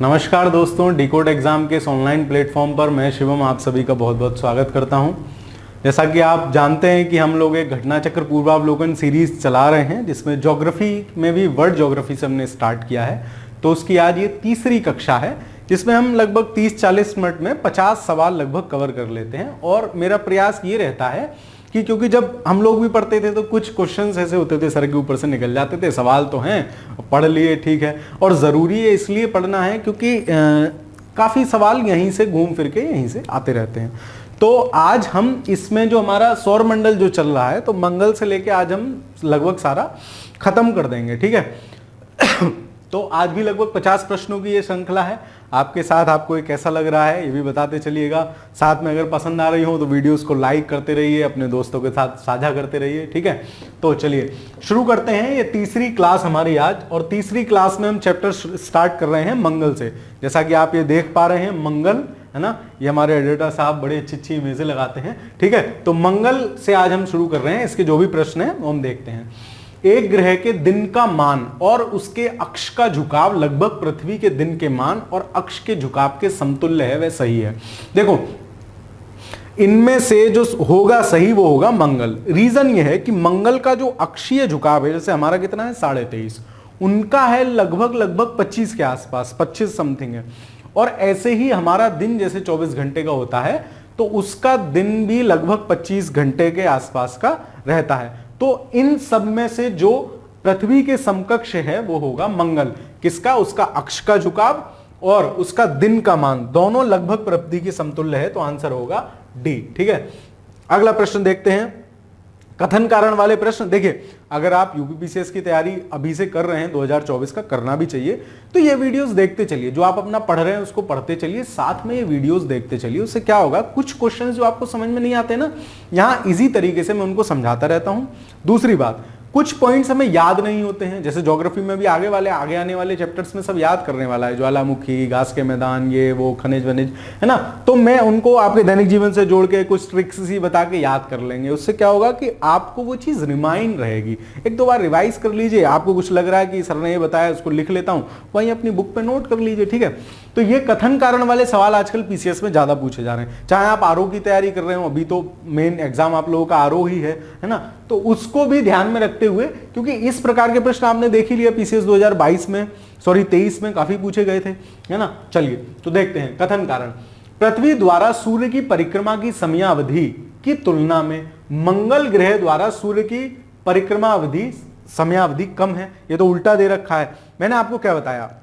नमस्कार दोस्तों, decode exam के इस ऑनलाइन प्लेटफॉर्म पर मैं शिवम आप सभी का बहुत बहुत स्वागत करता हूं। जैसा कि आप जानते हैं कि हम लोग एक घटना चक्र पूर्वावलोकन सीरीज चला रहे हैं, जिसमें ज्योग्राफी में भी वर्ल्ड ज्योग्राफी से हमने स्टार्ट किया है। तो उसकी आज ये तीसरी कक्षा है, जिसमें हम लगभग 30-40 मिनट में 50 सवाल लगभग कवर कर लेते हैं। और मेरा प्रयास ये रहता है कि क्योंकि जब हम लोग भी पढ़ते थे तो कुछ क्वेश्चंस ऐसे होते थे, सर के ऊपर से निकल जाते थे। सवाल तो हैं, पढ़ लिए, ठीक है, और ज़रूरी है इसलिए पढ़ना है क्योंकि काफ़ी सवाल यहीं से घूम फिर के यहीं से आते रहते हैं। तो आज हम इसमें जो हमारा सौर मंडल जो चल रहा है, तो मंगल से लेके आज हम लगभग सारा खत्म कर देंगे, ठीक है। तो आज भी लगभग 50 प्रश्नों की ये श्रृंखला है। आपके साथ आपको ये कैसा लग रहा है ये भी बताते चलिएगा। साथ में अगर पसंद आ रही हो तो वीडियोस को लाइक करते रहिए, अपने दोस्तों के साथ साझा करते रहिए, ठीक है। तो चलिए शुरू करते हैं। ये तीसरी क्लास हमारी आज, और तीसरी क्लास में हम चैप्टर स्टार्ट कर रहे हैं मंगल से। जैसा कि आप ये देख पा रहे हैं, मंगल है ना, ये हमारे एडिटर साहब बड़े अच्छी इमेजें लगाते हैं, ठीक है। तो मंगल से आज हम शुरू कर रहे हैं। इसके जो भी प्रश्न है वो हम देखते हैं। एक ग्रह के दिन का मान और उसके अक्ष का झुकाव लगभग पृथ्वी के दिन के मान और अक्ष के झुकाव के समतुल्य है, वह सही है। देखो, इनमें से जो होगा सही वो होगा मंगल। रीजन ये है कि मंगल का जो अक्षीय झुकाव है, जैसे हमारा कितना है 23.5, उनका है लगभग 25 के आसपास, 25 समथिंग है। और ऐसे ही हमारा दिन जैसे 24 घंटे का होता है, तो उसका दिन भी लगभग 25 घंटे के आसपास का रहता है। तो इन सब में से जो पृथ्वी के समकक्ष है वो होगा मंगल। किसका? उसका अक्ष का झुकाव और उसका दिन का मान दोनों लगभग पृथ्वी के समतुल्य है, तो आंसर होगा डी, ठीक है। अगला प्रश्न देखते हैं, कथन कारण वाले प्रश्न। देखिए, अगर आप यूपीपीसीएस की तैयारी अभी से कर रहे हैं, 2024 का करना भी चाहिए, तो ये वीडियोस देखते चलिए। जो आप अपना पढ़ रहे हैं उसको पढ़ते चलिए, साथ में ये वीडियोस देखते चलिए। उससे क्या होगा, कुछ क्वेश्चंस जो आपको समझ में नहीं आते ना, यहां इजी तरीके से मैं उनको समझाता रहता हूं। दूसरी बात, कुछ पॉइंट्स हमें याद नहीं होते हैं, जैसे ज्योग्राफी में भी आगे आने वाले चैप्टर्स में सब याद करने वाला है, ज्वालामुखी, घास के मैदान, ये वो, खनिज वनिज, है ना। तो मैं उनको आपके दैनिक जीवन से जोड़ के कुछ ट्रिक्स ही बता के याद कर लेंगे। उससे क्या होगा कि आपको वो चीज रिमाइंड रहेगी। एक दो बार रिवाइज कर लीजिए। आपको कुछ लग रहा है कि सर ने ये बताया, उसको लिख लेता हूं, वहीं अपनी बुक पे नोट कर लीजिए, ठीक है। तो ये कथन कारण वाले सवाल आजकल पीसीएस में ज्यादा पूछे जा रहे हैं। चाहे आप आरओ की तैयारी कर रहे हो, अभी तो मेन एग्जाम आप लोगों का आरओ ही है ना, तो उसको भी ध्यान में रखते हुए, क्योंकि इस प्रकार के प्रश्न आपने देख ही लिया पीसीएस 23 में काफी पूछे गए थे, है ना। चलिए तो देखते हैं कथन कारण। पृथ्वी द्वारा सूर्य की परिक्रमा की समयावधि की तुलना में मंगल ग्रह द्वारा सूर्य की परिक्रमा अवधि समयावधि कम है। ये तो उल्टा दे रखा है। मैंने आपको क्या बताया,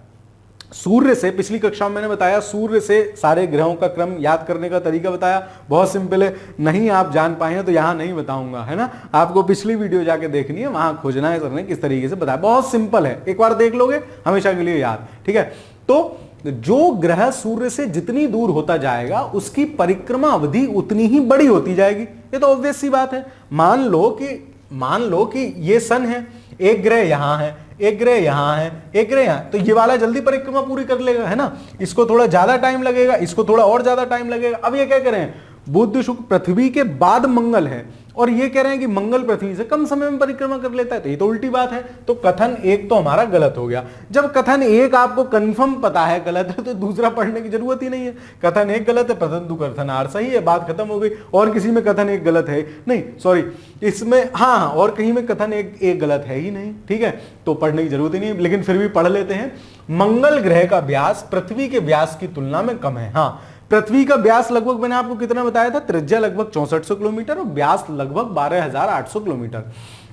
सूर्य से, पिछली कक्षा में मैंने बताया सूर्य से सारे ग्रहों का क्रम याद करने का तरीका बताया। बहुत सिंपल है, नहीं आप जान पाए हैं तो यहां नहीं बताऊंगा, है ना। आपको पिछली वीडियो जाके देखनी है, वहां खोजना है सर ने किस तरीके से बताया। बहुत सिंपल है, एक बार देख लोगे हमेशा के लिए याद, ठीक है। तो जो ग्रह सूर्य से जितनी दूर होता जाएगा उसकी परिक्रमा अवधि उतनी ही बड़ी होती जाएगी। ये तो ऑब्वियस सी बात है। मान लो कि ये सन है, एक ग्रह यहां है, एक ग्रह यहां है, एक ग्रह यहां, तो ये वाला जल्दी परिक्रमा पूरी कर लेगा, है ना। इसको थोड़ा ज्यादा टाइम लगेगा, इसको थोड़ा और ज्यादा टाइम लगेगा। अब ये क्या कह रहे हैं, बुध शुक्र पृथ्वी के बाद मंगल है, और ये कह रहे हैं कि मंगल पृथ्वी से कम समय में परिक्रमा कर लेता है, तो ये तो उल्टी बात है। तो कथन एक तो हमारा गलत हो गया। जब कथन एक आपको कंफर्म पता है गलत है, तो दूसरा पढ़ने की जरूरत ही नहीं है। कथन एक गलत है, परंतु कथन आर सही है, बात खत्म हो गई। और किसी में कथन एक गलत है नहीं, सॉरी, इसमें हाँ, और कहीं में कथन एक गलत है ही नहीं, ठीक है। तो पढ़ने की जरूरत ही नहीं, लेकिन फिर भी पढ़ लेते हैं। मंगल ग्रह का व्यास पृथ्वी के व्यास की तुलना में कम है। हाँ, पृथ्वी का व्यास लगभग मैंने आपको कितना बताया था, त्रिज्या लगभग 6400 किलोमीटर और व्यास लगभग 12800 किलोमीटर।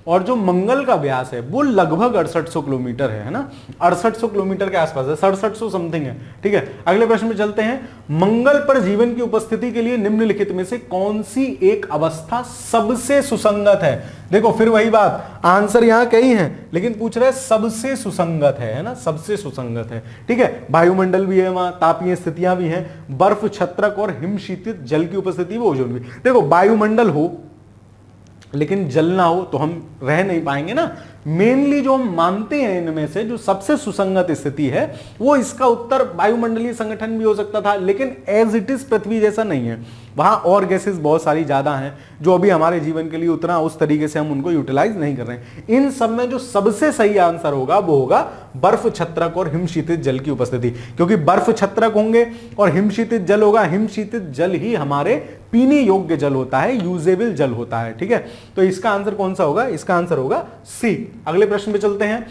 और जो मंगल का व्यास है वो लगभग 6800 किलोमीटर है ना, 6800 किलोमीटर के आसपास है, 6700 समथिंग है, ठीक है। अगले प्रश्न में चलते हैं। मंगल पर जीवन की उपस्थिति के लिए निम्नलिखित में से कौन सी एक अवस्था सबसे सुसंगत है? देखो फिर वही बात, आंसर यहां कई हैं, लेकिन पूछ रहे सबसे सुसंगत है ना, सबसे सुसंगत है, ठीक है। वायुमंडल भी है वहां, तापीय स्थितियां भी हैं, बर्फ, छत्रक और हिमशीतित जल की उपस्थिति, वो ओजोन भी। देखो वायुमंडल हो लेकिन जल ना हो तो हम रह नहीं पाएंगे ना। मेनली जो हम मानते हैं इनमें से जो सबसे सुसंगत स्थिति है, वो इसका उत्तर वायुमंडलीय संगठन भी हो सकता था, लेकिन एज इट इज पृथ्वी जैसा नहीं है। वहाँ और गैसेस बहुत सारी ज़्यादा हैं जो अभी हमारे जीवन के लिए उतना उस तरीके से हम उनको यूटिलाइज नहीं कर रहे हैं। इन सब में जो सबसे सही आंसर होगा वो होगा बर्फ छत्रक और हिमशीतित जल की उपस्थिति, क्योंकि बर्फ छत्रक होंगे और हिमशीतित जल होगा। हिमशीतित जल ही हमारे पीने योग्य जल होता है, यूजेबल जल होता है, ठीक है। तो इसका आंसर कौन सा होगा? इसका आंसर होगा सी। अगले प्रश्न पे चलते हैं।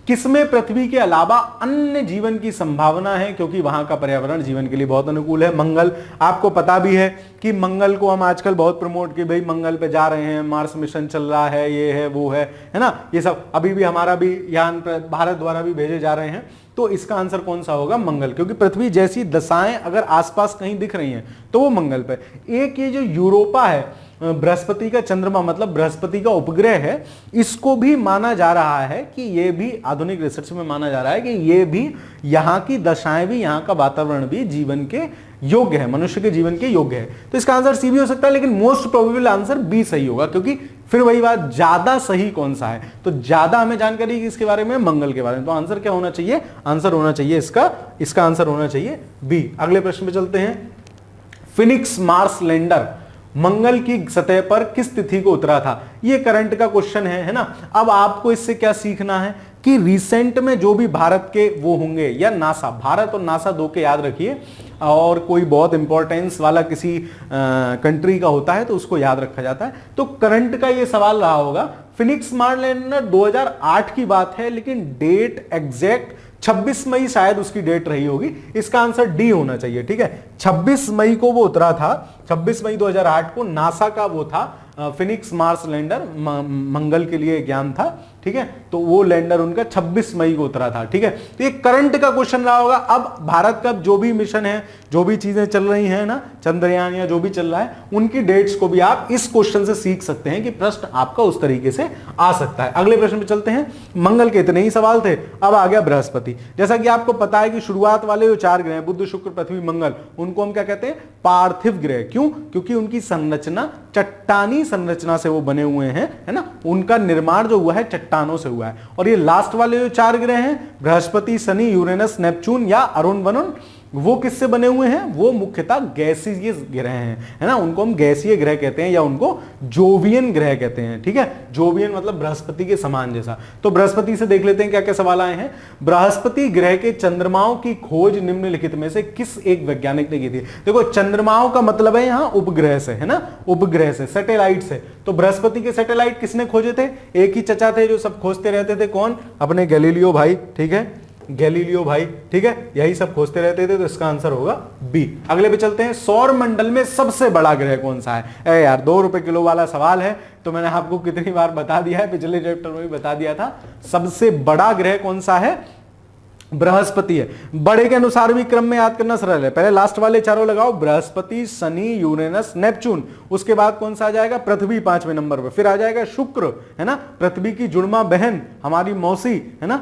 किसमें पृथ्वी के अलावा अन्य जीवन की संभावना है, क्योंकि वहां का पर्यावरण जीवन के लिए बहुत अनुकूल है? मंगल। आपको पता भी है कि मंगल को हम आजकल बहुत प्रमोट कि भाई मंगल पे जा रहे हैं, मार्स मिशन चल रहा है, ये है वो है ना, ये सब अभी भी हमारा भी यान भारत द्वारा भी भेजे जा रहे हैं। तो इसका आंसर कौन सा होगा? मंगल, क्योंकि पृथ्वी जैसी दशाएं अगर आसपास कहीं दिख रही हैं तो वो मंगल पे। एक ये जो यूरोपा है, बृहस्पति का चंद्रमा मतलब बृहस्पति का उपग्रह है, इसको भी माना जा रहा है कि ये भी आधुनिक रिसर्च में माना जा रहा है कि ये भी यहाँ की दशाएं भी, यहाँ का वातावरण भी जीवन के योग्य है, मनुष्य के जीवन के योग्य है। तो इसका आंसर सी भी हो सकता है, लेकिन मोस्ट प्रोबेबल आंसर बी सही होगा, क्योंकि फिर वही बात, ज्यादा सही कौन सा है? तो ज्यादा हमें जानकारी किसके बारे में? मंगल के बारे में। तो आंसर क्या होना चाहिए? आंसर होना चाहिए इसका आंसर होना चाहिए बी। अगले प्रश्न पे चलते हैं। फिनिक्स मार्स लैंडर मंगल की सतह पर किस तिथि को उतरा था? ये करंट का क्वेश्चन है ना। अब आपको इससे क्या सीखना है कि रिसेंट में जो भी भारत के वो होंगे या नासा, भारत और नासा दो के याद रखिए, और कोई बहुत इंपॉर्टेंस वाला किसी कंट्री का होता है तो उसको याद रखा जाता है। तो करंट का ये सवाल रहा होगा। फिनिक्स मार्स लैंडर 2008 की बात है, लेकिन डेट एग्जैक्ट 26 मई शायद उसकी डेट रही होगी। इसका आंसर डी होना चाहिए, ठीक है। 26 मई को वो उतरा था, 26 मई 2008 को नासा का वो था फिनिक्स मार्स लैंडर, मंगल के लिए ज्ञान था, ठीक है। तो वो लैंडर उनका 26 मई को उतरा था, ठीक है। तो ये करंट का क्वेश्चन रहा होगा। अब भारत का जो भी मिशन है, जो भी चीजें चल रही हैं ना, चंद्रयान या जो भी चल रहा है, उनकी डेट्स को भी आप इस क्वेश्चन से सीख सकते हैं कि प्रश्न आपका उस तरीके से आ सकता है। अगले प्रश्न पे चलते हैं। मंगल के इतने ही सवाल थे, अब आ गया बृहस्पति। जैसा कि आपको पता है कि शुरुआत वाले जो 4 ग्रह बुध शुक्र पृथ्वी मंगल, उनको हम क्या कहते हैं? पार्थिव ग्रह। क्यों? क्योंकि उनकी संरचना चट्टानी संरचना से वो बने हुए हैं, है ना। उनका निर्माण जो हुआ है चट्टानों से हुआ है। और ये लास्ट वाले जो 4 ग्रह हैं, बृहस्पति, शनि, यूरेनस, नेपच्यून या अरुण वरुण, वो किससे बने हुए हैं? वो मुख्यतः गैसीय ग्रह हैं, है ना। उनको हम गैसीय ग्रह कहते हैं या उनको जोवियन ग्रह कहते हैं, ठीक है। जोवियन मतलब बृहस्पति के समान जैसा। तो बृहस्पति से देख लेते हैं क्या क्या सवाल आए हैं। बृहस्पति ग्रह के चंद्रमाओं की खोज निम्नलिखित में से किस एक वैज्ञानिक ने की थी? देखो, चंद्रमाओं का मतलब है यहाँ उपग्रह से, है ना, उपग्रह से, सैटेलाइट से। तो बृहस्पति के सैटेलाइट किसने खोजे थे? एक ही चचा थे जो सब खोजते रहते थे। कौन? अपने गैलीलियो भाई, ठीक है, गैलीलियो भाई, ठीक है, यही सब खोजते रहते थे। तो इसका आंसर होगा बी। अगले पे चलते हैं। सौर मंडल में सबसे बड़ा ग्रह कौन सा है? ए यार, 2 रुपए किलो वाला सवाल है, तो मैंने आपको कितनी बार बता दिया है, पिछले चैप्टर में भी बता दिया था। सबसे बड़ा ग्रह कौन सा है? बृहस्पति है। बड़े के अनुसार भी क्रम में याद करना सरल है। पहले लास्ट वाले चारों लगाओ, बृहस्पति, शनि, यूरेनस, नेपच्यून। उसके बाद कौन सा आ जाएगा? पृथ्वी 5वें नंबर पे। फिर आ जाएगा शुक्र, है ना, पृथ्वी की जुड़मा बहन, हमारी मौसी, है ना,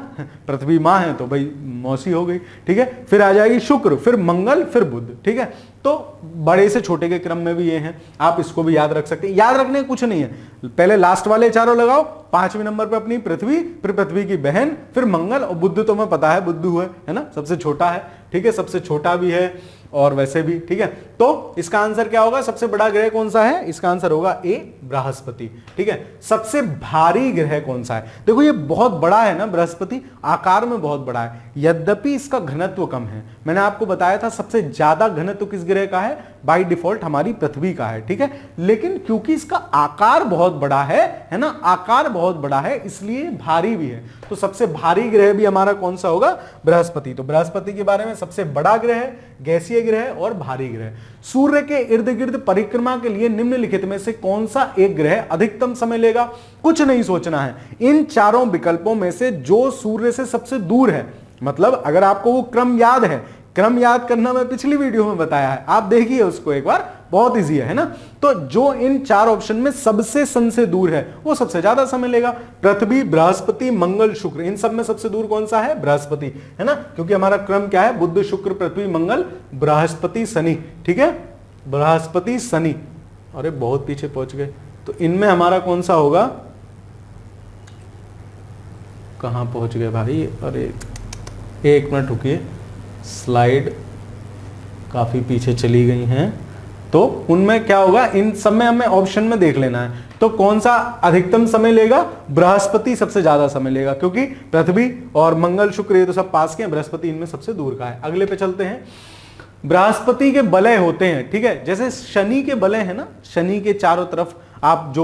पृथ्वी माँ है तो भाई मौसी हो गई, ठीक है। फिर आ जाएगी शुक्र, फिर मंगल, फिर बुध, ठीक है। तो बड़े से छोटे के क्रम में भी ये हैं, आप इसको भी याद रख सकते हैं। याद रखने कुछ नहीं है, पहले लास्ट वाले चारों लगाओ, 5वें नंबर पे अपनी पृथ्वी, फिर पृथ्वी की बहन, फिर मंगल, और बुध तो मैं पता है बुध है ना, सबसे छोटा है, ठीक है, सबसे छोटा भी है और वैसे भी, ठीक है। तो इसका आंसर क्या होगा? सबसे बड़ा ग्रह कौन सा है? इसका आंसर होगा ए, बृहस्पति, ठीक है। सबसे भारी ग्रह कौन सा है? देखो, ये बहुत बड़ा है ना, बृहस्पति आकार में बहुत बड़ा है, यद्यपि इसका घनत्व कम है। मैंने आपको बताया था सबसे ज्यादा घनत्व किस ग्रह का है? बाय डिफॉल्ट हमारी पृथ्वी का है, ठीक है। लेकिन क्योंकि इसका आकार बहुत बड़ा है ना, आकार बहुत बड़ा है, इसलिए भारी भी है। तो सबसे भारी ग्रह भी हमारा कौन सा होगा? बृहस्पति। तो बृहस्पति के बारे में सबसे बड़ा ग्रह, गैसीय ग्रह और भारी ग्रह। सूर्य के इर्द गिर्द परिक्रमा के लिए निम्नलिखित में से कौन सा एक ग्रह अधिकतम समय लेगा? कुछ नहीं सोचना है, इन चारों विकल्पों में से जो सूर्य से सबसे दूर है, मतलब अगर आपको वो क्रम याद है, क्रम याद करना मैं पिछली वीडियो में बताया है, आप देखिए उसको एक बार, बहुत इजी है ना। तो जो इन 4 ऑप्शन में सबसे सन से दूर है वो सबसे ज्यादा समय लेगा। पृथ्वी, बृहस्पति, मंगल, शुक्र, इन सब में सबसे दूर कौन सा है? बृहस्पति, है ना, क्योंकि हमारा क्रम क्या है? बुध, शुक्र, पृथ्वी, मंगल, बृहस्पति, शनि, ठीक है, बृहस्पति, शनि। अरे बहुत पीछे पहुंच गए। तो इनमें हमारा कौन सा होगा? कहां पहुंच गए भाई? अरे 1 मिनट रुकिए, स्लाइड काफी पीछे चली गई हैं, तो उनमें क्या होगा, इन सब में हमें ऑप्शन में देख लेना है। तो कौन सा अधिकतम समय लेगा, बृहस्पति सबसे ज्यादा समय लेगा, क्योंकि पृथ्वी और मंगल शुक्र ये तो सब पास के हैं, बृहस्पति इनमें सबसे दूर का है। अगले पे चलते हैं। बृहस्पति के बलय होते हैं, ठीक है, जैसे शनि के बलय है ना, शनि के चारों तरफ आप जो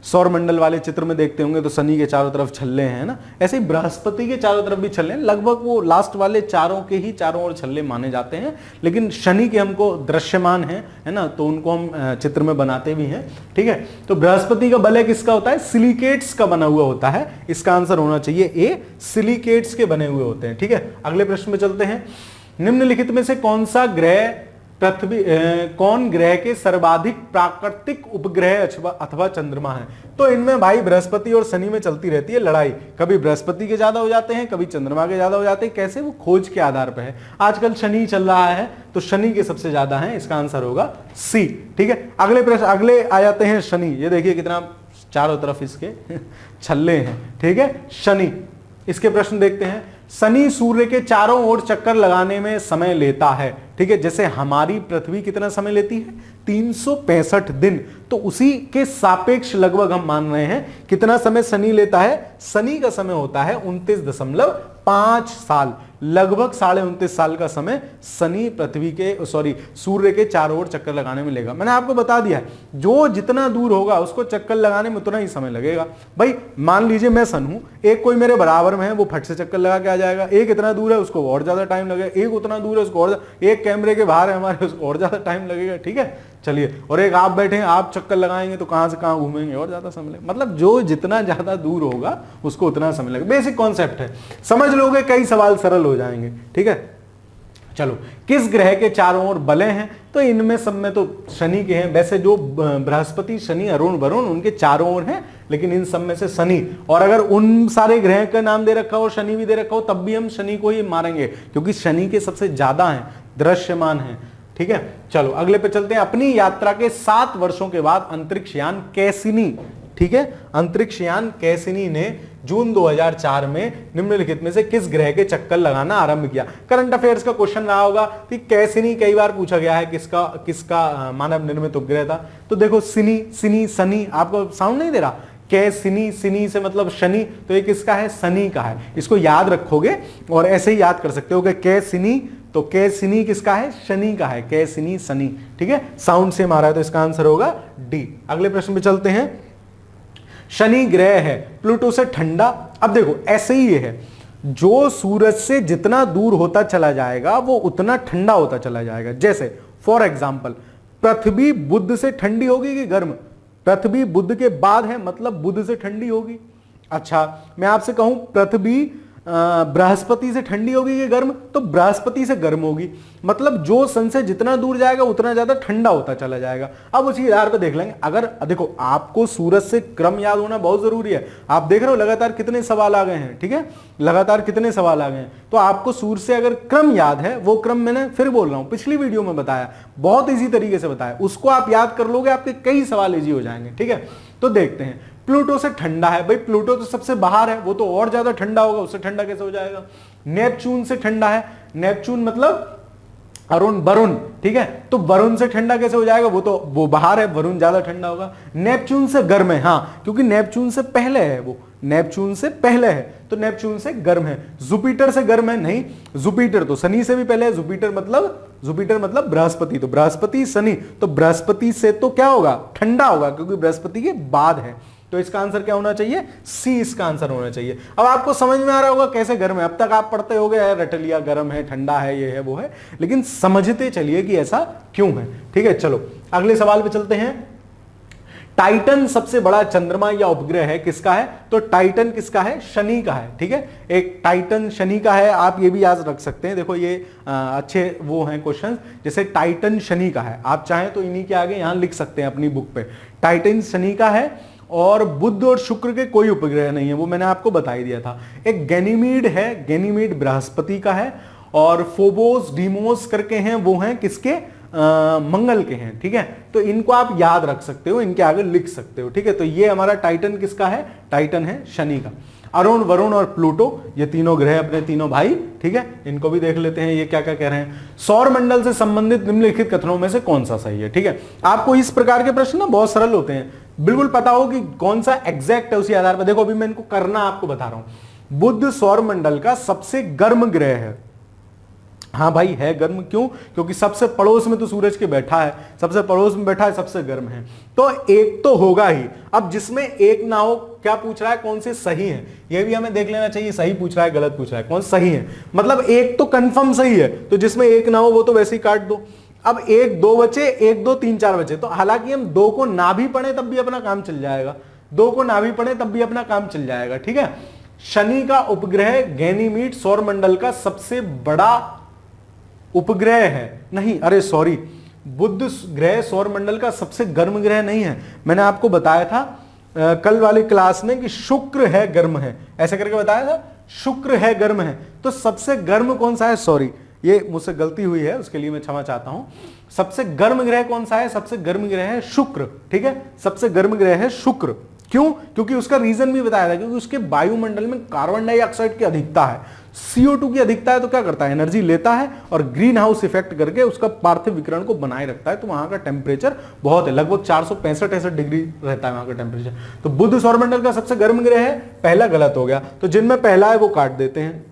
सौर मंडल वाले चित्र में देखते होंगे तो शनि के चारों तरफ छल्ले हैं ना, ऐसे ही बृहस्पति के चारों तरफ भी छल्ले हैं। लगभग वो लास्ट वाले चारों के ही चारों ओर छल्ले माने जाते हैं, लेकिन शनि के हमको दृश्यमान है ना, तो उनको हम चित्र में बनाते भी हैं, ठीक है। तो बृहस्पति का बलय किसका होता है, सिलिकेट्स का बना हुआ होता है। इसका आंसर होना चाहिए ए, सिलिकेट्स के बने हुए होते हैं, ठीक है। अगले प्रश्न में चलते हैं। निम्नलिखित में से कौन सा ग्रह पृथ्वी कौन ग्रह के सर्वाधिक प्राकृतिक उपग्रह अथवा चंद्रमा है। तो इनमें भाई बृहस्पति और शनि में चलती रहती है लड़ाई, कभी बृहस्पति के ज्यादा हो जाते हैं, कभी चंद्रमा के ज्यादा हो जाते हैं। कैसे, वो खोज के आधार पर है। आजकल शनि चल रहा है तो शनि के सबसे ज्यादा है, इसका आंसर होगा सी, ठीक है। अगले प्रश्न, अगले आ जाते हैं शनि। ये देखिए कितना चारों तरफ इसके छल्ले हैं, ठीक है, शनि। इसके प्रश्न देखते हैं। शनि सूर्य के चारों ओर चक्कर लगाने में समय लेता है, ठीक है। जैसे हमारी पृथ्वी कितना समय लेती है, 365 दिन, तो उसी के सापेक्ष लगभग हम मान रहे हैं कितना समय शनि लेता है। शनि का समय होता है 29.5 साल, लगभग 29.5 साल का समय शनि पृथ्वी के सूर्य के चारों ओर चक्कर लगाने में लेगा। मैंने आपको बता दिया है, जो जितना दूर होगा उसको चक्कर लगाने में उतना ही समय लगेगा। भाई मान लीजिए मैं सन हूं, एक कोई मेरे बराबर में है, वो फट से चक्कर लगा के आ जाएगा। एक इतना दूर है उसको और ज्यादा टाइम लगेगा, एक उतना दूर है उसको और, एक कैमरे के बाहर है हमारे उसको और ज्यादा टाइम लगेगा, ठीक है। चलिए, और एक आप बैठे हैं, आप चक्कर लगाएंगे तो कहां से कहां घूमेंगे और ज्यादा समय लगेगा। मतलब जो जितना ज्यादा दूर होगा उसको उतना समय लगेगा। बेसिक कॉन्सेप्ट है, समझ लोगे कई सवाल सरल हो जाएंगे, ठीक है। चलो, किस ग्रह के चारों ओर बलय हैं, तो इनमें सब में तो शनि के हैं। वैसे जो बृहस्पति, शनि, अरुण, वरुण उनके चारों ओर हैं, लेकिन इन सब में से शनि, और अगर उन सारे ग्रह का नाम दे रखा हो, शनि भी दे रखा हो, तब भी हम शनि को ही मारेंगे, क्योंकि शनि के सबसे ज्यादा हैं, दृश्यमान हैं, ठीक है। चलो अगले पे चलते हैं। अपनी यात्रा के 7 वर्षों के बाद अंतरिक्ष यान कैसिनी, ठीक है, अंतरिक्ष यान कैसिनी ने जून 2004 में निम्नलिखित में से किस ग्रह के चक्कर लगाना आरंभ किया। करंट अफेयर्स का क्वेश्चन रहा होगा कि कैसिनी कई बार पूछा गया है, किसका मानव निर्मित उपग्रह था। तो देखो, सिनी, शनि, आपको साउंड नहीं दे रहा, कैसिनी, सिनी से मतलब शनि, तो ये किसका है, शनि का है। इसको याद रखोगे और ऐसे ही याद कर सकते हो कि कैसिनी, तो कैसिनी किसका है, शनि का है, कैसिनी, शनि, ठीक है। साउंड से मारा है तो इसका आंसर होगा डी। अगले प्रश्न पे चलते हैं। शनि ग्रह है प्लूटो से ठंडा। अब देखो ऐसे ही है, जो सूरज से जितना दूर होता चला जाएगा वो उतना ठंडा होता चला जाएगा। जैसे फॉर एग्जाम्पल, पृथ्वी बुध से ठंडी होगी कि गर्म, पृथ्वी बुध के बाद है मतलब बुध से ठंडी होगी। अच्छा, मैं आपसे कहूं पृथ्वी बृहस्पति से ठंडी होगी कि गर्म, तो बृहस्पति से गर्म होगी। मतलब जो सन से जितना दूर जाएगा उतना ज्यादा ठंडा होता चला जाएगा। अब उसी आधार पे देख लेंगे। अगर देखो, आपको सूरज से क्रम याद होना बहुत जरूरी है। आप देख रहे हो लगातार कितने सवाल आ गए हैं, ठीक है, लगातार कितने सवाल आ गए हैं। तो आपको सूर्य से अगर क्रम याद है, वो क्रम मैंने फिर बोल रहा हूं, पिछली वीडियो में बताया, बहुत इजी तरीके से बताया, उसको आप याद कर लोगे, आपके कई सवाल इजी हो जाएंगे, ठीक है। तो देखते हैं, प्लूटो से ठंडा है। भाई प्लूटो तो सबसे बाहर है, वो तो और ज्यादा ठंडा होगा, उससे ठंडा कैसे हो जाएगा। नेपच्यून से ठंडा है, नेपच्यून मतलब अरुण, वरुण, ठीक है, तो वरुण से ठंडा कैसे हो जाएगा, वो बाहर है, वरुण ज्यादा ठंडा होगा। नेपच्यून से गर्म है, हाँ, क्योंकि नेपच्यून से पहले है, वो नेपच्यून से पहले है, तो नेपच्यून से गर्म है। जुपिटर से गर्म है, नहीं, जुपिटर तो शनि से भी पहले है। जुपिटर मतलब बृहस्पति, तो बृहस्पति शनि, तो बृहस्पति से तो क्या होगा, ठंडा होगा, क्योंकि बृहस्पति के बाद है। तो इसका आंसर क्या होना चाहिए, सी इसका आंसर होना चाहिए। अब आपको समझ में आ रहा होगा कैसे गर्म है। अब तक आप पढ़ते होगे रट लिया, गर्म है, ठंडा है, ये है, वो है, लेकिन समझते चलिए कि ऐसा क्यों है, ठीक है। चलो अगले सवाल पे चलते हैं। टाइटन सबसे बड़ा चंद्रमा या उपग्रह है, किसका है, तो टाइटन किसका है, शनि का है, ठीक है। एक टाइटन शनि का है, आप ये भी याद रख सकते हैं। देखो ये अच्छे वो हैं क्वेश्चन, जैसे टाइटन शनि का है, आप चाहें तो इन्हीं के आगे यहां लिख सकते हैं अपनी बुक पे, टाइटन शनि का है। और बुध और शुक्र के कोई उपग्रह नहीं है, वो मैंने आपको बता ही दिया था। एक गैनीमीड है, गैनीमीड बृहस्पति का है, और फोबोस, डीमोस करके हैं, वो हैं किसके, मंगल के हैं, ठीक है। तो इनको आप याद रख सकते हो, इनके आगे लिख सकते हो, ठीक है। तो ये हमारा टाइटन किसका है, टाइटन है शनि का। अरुण, वरुण और प्लूटो, ये तीनों ग्रह अपने तीनों भाई, ठीक है। इनको भी देख लेते हैं ये क्या क्या कह रहे हैं। सौर मंडल से संबंधित निम्नलिखित कथनों में से कौन सा सही है, ठीक है। आपको इस प्रकार के प्रश्न ना बहुत सरल होते हैं, बिल्कुल पता हो कि कौन सा एग्जैक्ट है, उसी आधार पर। देखो अभी मैं इनको करना आपको बता रहा हूं। बुध सौर मंडल का सबसे गर्म ग्रह है। हाँ भाई है गर्म, क्यों? क्योंकि सबसे पड़ोस में तो सूरज के बैठा है, सबसे पड़ोस में बैठा है, सबसे गर्म है, तो एक तो होगा ही। अब जिसमें एक ना हो, क्या पूछ रहा है, कौन से सही है, ये भी हमें देख लेना चाहिए। सही पूछ रहा है, गलत पूछ रहा है, कौन सही है, मतलब एक तो कंफर्म सही है, तो जिसमें एक ना हो वो तो वैसे ही काट दो। अब 1 2 बचे, 1 2 3 4 बचे, तो हालांकि हम 2 को ना भी पढ़े तब भी अपना काम चल जाएगा, 2 को ना भी पढ़े तब भी अपना काम चल जाएगा, ठीक है। शनि का उपग्रह गैनीमीड सौर मंडल का सबसे बड़ा उपग्रह है, नहीं, अरे सॉरी, बुध ग्रह सौर मंडल का सबसे गर्म ग्रह नहीं है। मैंने आपको बताया था कल वाली क्लास में कि शुक्र है गर्म है, ऐसे करके बताया था, शुक्र है गर्म है। तो सबसे गर्म कौन सा है, सॉरी ये मुझसे गलती हुई है, उसके लिए मैं क्षमा चाहता हूं। सबसे गर्म ग्रह कौन सा है, सबसे गर्म ग्रह है शुक्र, ठीक है, सबसे गर्म ग्रह है शुक्र। क्यों? क्योंकि उसका रीजन भी बताया था, क्योंकि उसके वायुमंडल में कार्बन डाइऑक्साइड की अधिकता है, CO2 की अधिकता है, तो क्या करता है, एनर्जी लेता है और ग्रीन हाउस इफेक्ट करके उसका पार्थिव विकिरण को बनाए रखता है। तो वहां का टेम्परेचर बहुत है, लगभग 465 डिग्री रहता है वहां का टेम्परेचर। तो बुध सौरमंडल का सबसे गर्म ग्रह है, पहला गलत हो गया, तो जिनमें पहला है वो काट देते हैं,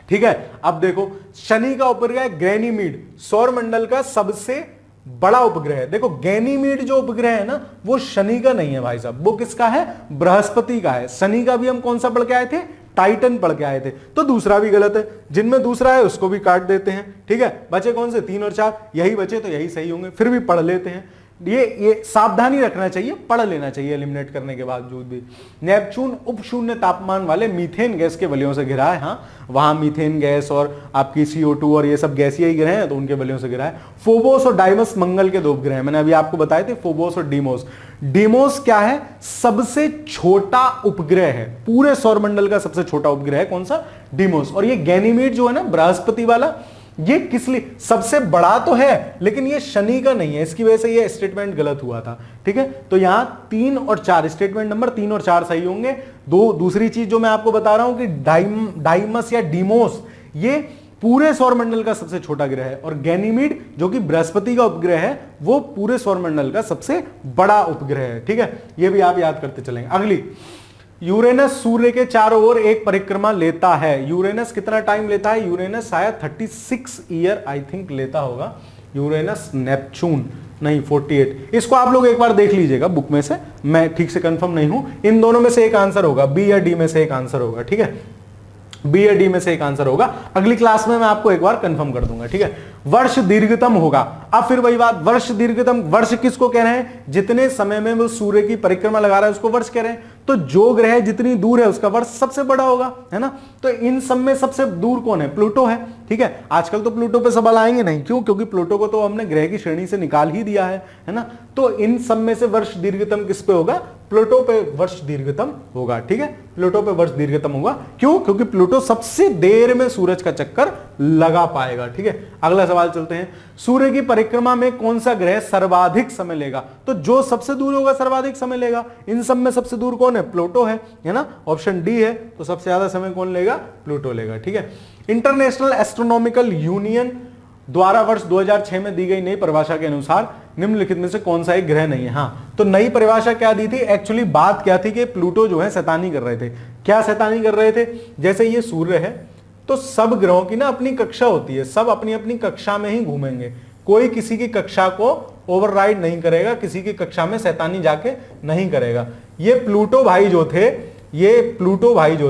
ठीक है। अब देखो शनि का उपग्रह गैनीमीड सौरमंडल का सबसे बड़ा उपग्रह है। देखो गैनीमीड जो उपग्रह है ना, वो शनि का नहीं है भाई साहब, वो किसका है, बृहस्पति का है। शनि का भी हम कौन सा पढ़ के आए थे, टाइटन पढ़ के आए थे, तो दूसरा भी गलत है। जिनमें दूसरा है उसको भी काट देते हैं, ठीक है। बचे कौन से, 3 और 4, यही बचे, तो यही सही होंगे, फिर भी पढ़ लेते हैं। ये सावधानी रखना चाहिए, पढ़ लेना चाहिए एलिमिनेट करने के बावजूद भी। नेपच्यून उप शून्य तापमान वाले मीथेन गैस के वलयों से घिरा है, हाँ वहां मीथेन गैस और आपकी CO2 और ये सब गैसीय ही ग्रह हैं, तो उनके वलयों से घिरा है। फोबोस और डाइमस मंगल के 2 उपग्रह, मैंने अभी आपको बताए थे फोबोस और डीमोस। डीमोस क्या है, सबसे छोटा उपग्रह है, पूरे सौरमंडल का सबसे छोटा उपग्रह है, कौन सा, डीमोस। और ये गैनीमीड जो है ना बृहस्पति वाला, ये किस लिए, सबसे बड़ा तो है लेकिन ये शनि का नहीं है, इसकी वजह से ये स्टेटमेंट गलत हुआ था, ठीक है। तो यहां 3 और 4, स्टेटमेंट नंबर 3 और 4 सही होंगे। दूसरी चीज जो मैं आपको बता रहा हूं कि डाइमस या डीमोस ये पूरे सौरमंडल का सबसे छोटा ग्रह है, और गैनीमीड जो कि बृहस्पति का उपग्रह है वो पूरे सौरमंडल का सबसे बड़ा उपग्रह है, ठीक है। ये भी आप याद करते चलेंगे। अगली, यूरेनस सूर्य के चारों ओर एक परिक्रमा लेता है। यूरेनस कितना टाइम लेता है, यूरेनस शायद 36 ईयर आई थिंक लेता होगा। यूरेनस नेपच्यून नहीं 48, इसको आप लोग एक बार देख लीजिएगा बुक में से, मैं ठीक से कंफर्म नहीं हूं। इन दोनों में से एक आंसर होगा, बी या डी में से एक आंसर होगा, ठीक है, बी या डी में से एक आंसर होगा। अगली क्लास में मैं आपको एक बार कंफर्म कर दूंगा, ठीक है। वर्ष दीर्घतम होगा, अब फिर वही बात, वर्ष दीर्घतम, वर्ष किसको कह रहे हैं, जितने समय में वो सूर्य की परिक्रमा लगा रहा है उसको वर्ष कह रहे हैं। तो जो ग्रह जितनी दूर है उसका वर्ष सबसे बड़ा होगा, है ना। तो इन सब में सबसे दूर कौन है, प्लूटो है, ठीक है। आजकल तो प्लूटो पे सवाल आएंगे नहीं, क्यों, क्योंकि प्लूटो को तो हमने ग्रह की श्रेणी से निकाल ही दिया है ना। तो इन सब में से वर्ष दीर्घतम किस पे होगा, प्लूटो पे वर्ष दीर्घतम होगा, ठीक है। प्लूटो पे वर्ष दीर्घतम होगा, क्यों, क्योंकि प्लूटो सबसे देर में सूरज का चक्कर लगा पाएगा, ठीक है। अगला सवाल चलते हैं, सूर्य की परिक्रमा में कौन सा ग्रह सर्वाधिक समय लेगा। तो जो सबसे दूर होगा सर्वाधिक समय लेगा। इन सब में सबसे दूर कौन है, प्लूटो है ना, ऑप्शन डी है। तो सबसे ज्यादा समय कौन लेगा, प्लूटो लेगा, ठीक है। इंटरनेशनल एस्ट्रोनॉमिकल यूनियन द्वारा वर्ष 2006 में दी गई नई परिभाषा के अनुसार निम्नलिखित में से कौन सा एक ग्रह नहीं है। हाँ, तो नई परिभाषा क्या दी थी, एक्चुअली बात क्या थी कि प्लूटो जो है शैतानी कर रहे थे। क्या शैतानी कर रहे थे, जैसे ये सूर्य है तो सब ग्रहों की ना अपनी कक्षा होती है, सब अपनी अपनी कक्षा में ही घूमेंगे, कोई किसी की कक्षा को ओवरराइड नहीं करेगा, किसी की कक्षा में शैतानी जाके नहीं करेगा। ये प्लूटो भाई जो